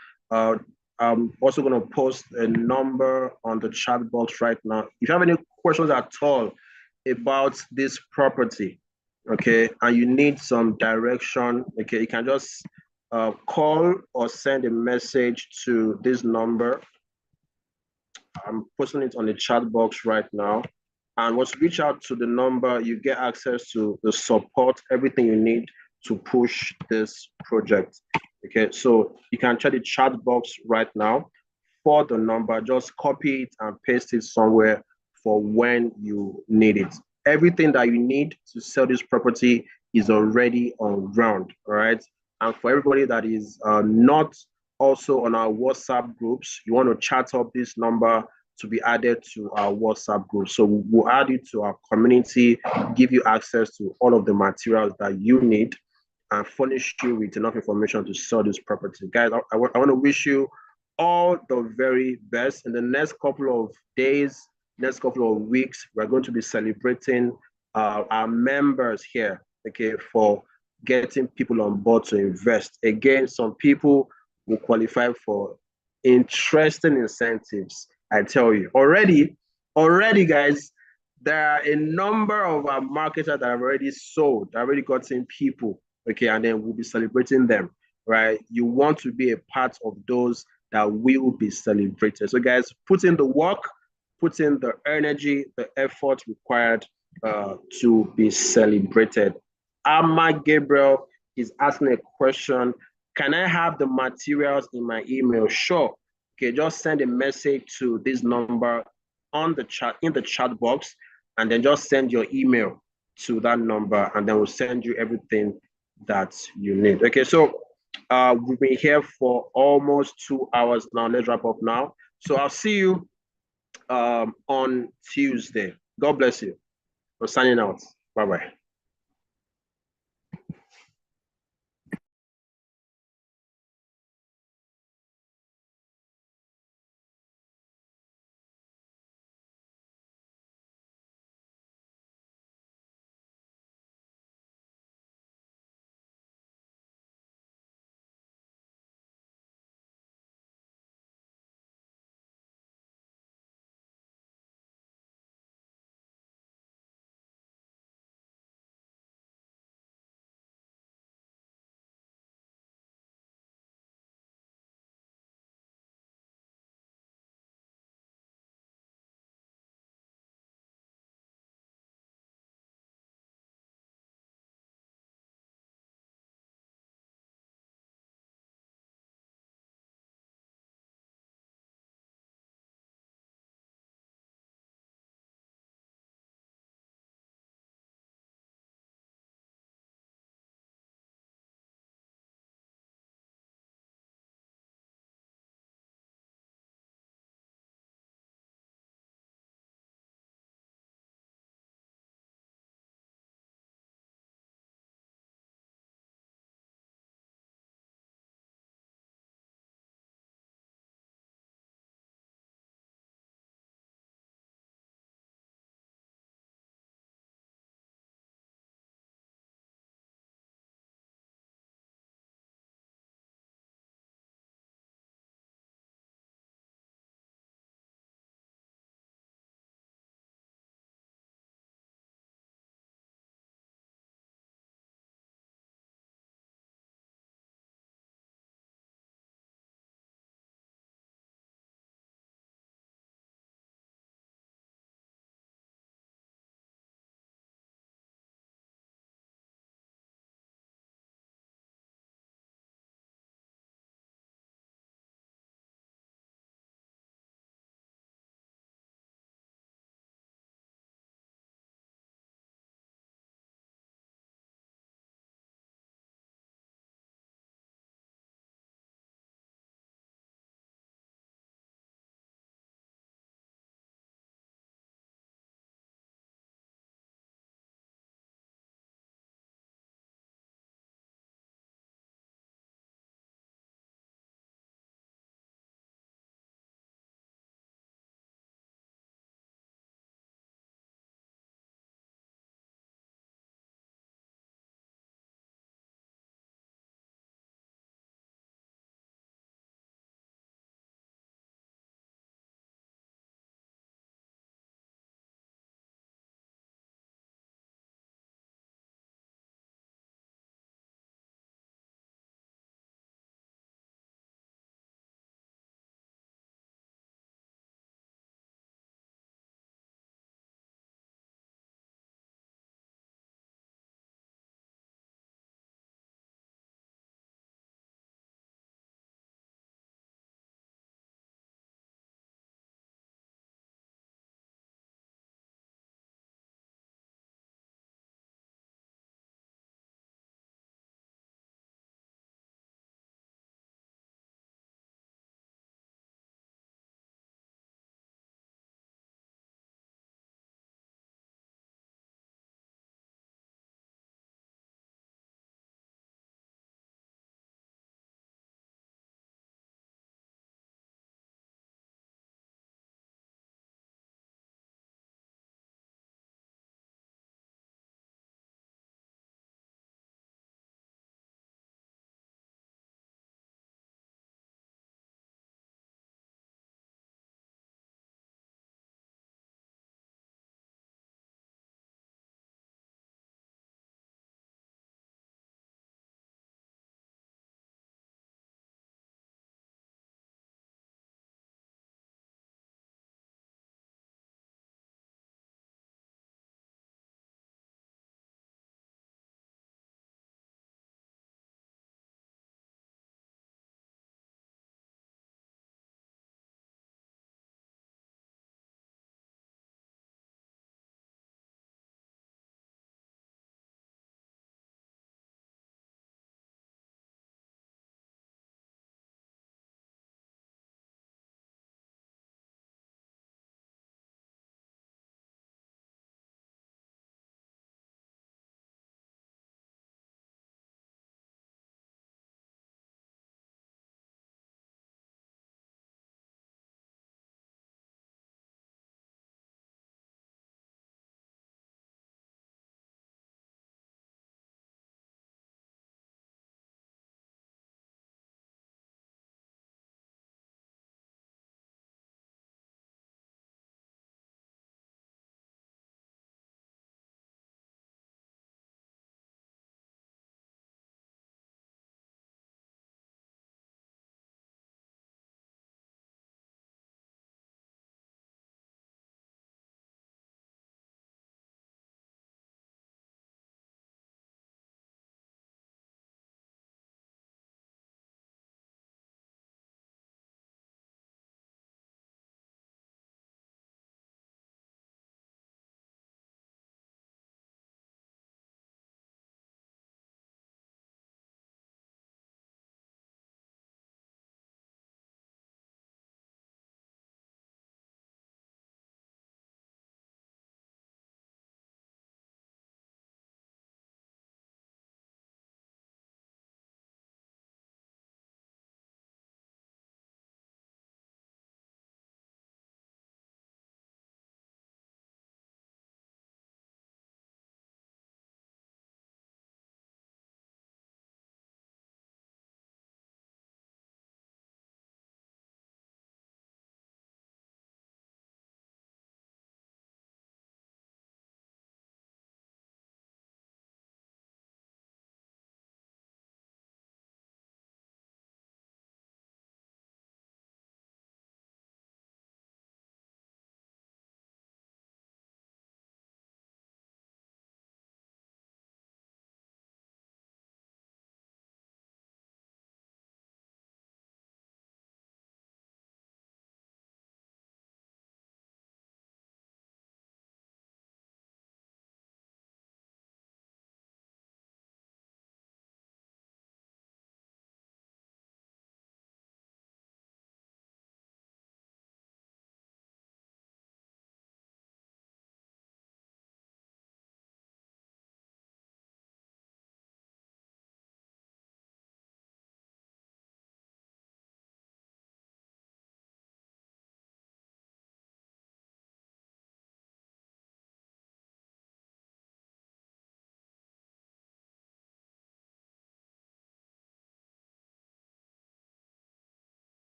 I'm also going to post a number on the chat box right now. If you have any questions at all about this property, okay, and you need some direction, okay, you can just call or send a message to this number. I'm posting it on the chat box right now. And once you reach out to the number, you get access to the support, everything you need to push this project. Okay, so you can check the chat box right now for the number. Just copy it and paste it somewhere for when you need it. Everything that you need to sell this property is already on ground, all right? And for everybody that is not also on our WhatsApp groups, you want to chat up this number to be added to our WhatsApp group. So we'll add you to our community, give you access to all of the materials that you need, and furnish you with enough information to sell this property. Guys, I want to wish you all the very best. In the next couple of days, next couple of weeks, we're going to be celebrating our members here, okay, for getting people on board to invest. Again, some people will qualify for interesting incentives. I tell you, already, guys, there are a number of our marketers that have already sold, already gotten people, okay, and then we'll be celebrating them, right? You want to be a part of those that will be celebrated. So, guys, put in the work, put in the energy, the effort required to be celebrated. Amma Gabriel is asking a question. Can I have the materials in my email? Sure. Okay, just send a message to this number on the chat, in the chat box, and then just send your email to that number, and then we'll send you everything that you need. Okay, so we've been here for almost 2 hours now. Let's wrap up now. So I'll see you on Tuesday. God bless you. We're signing out. Bye-bye.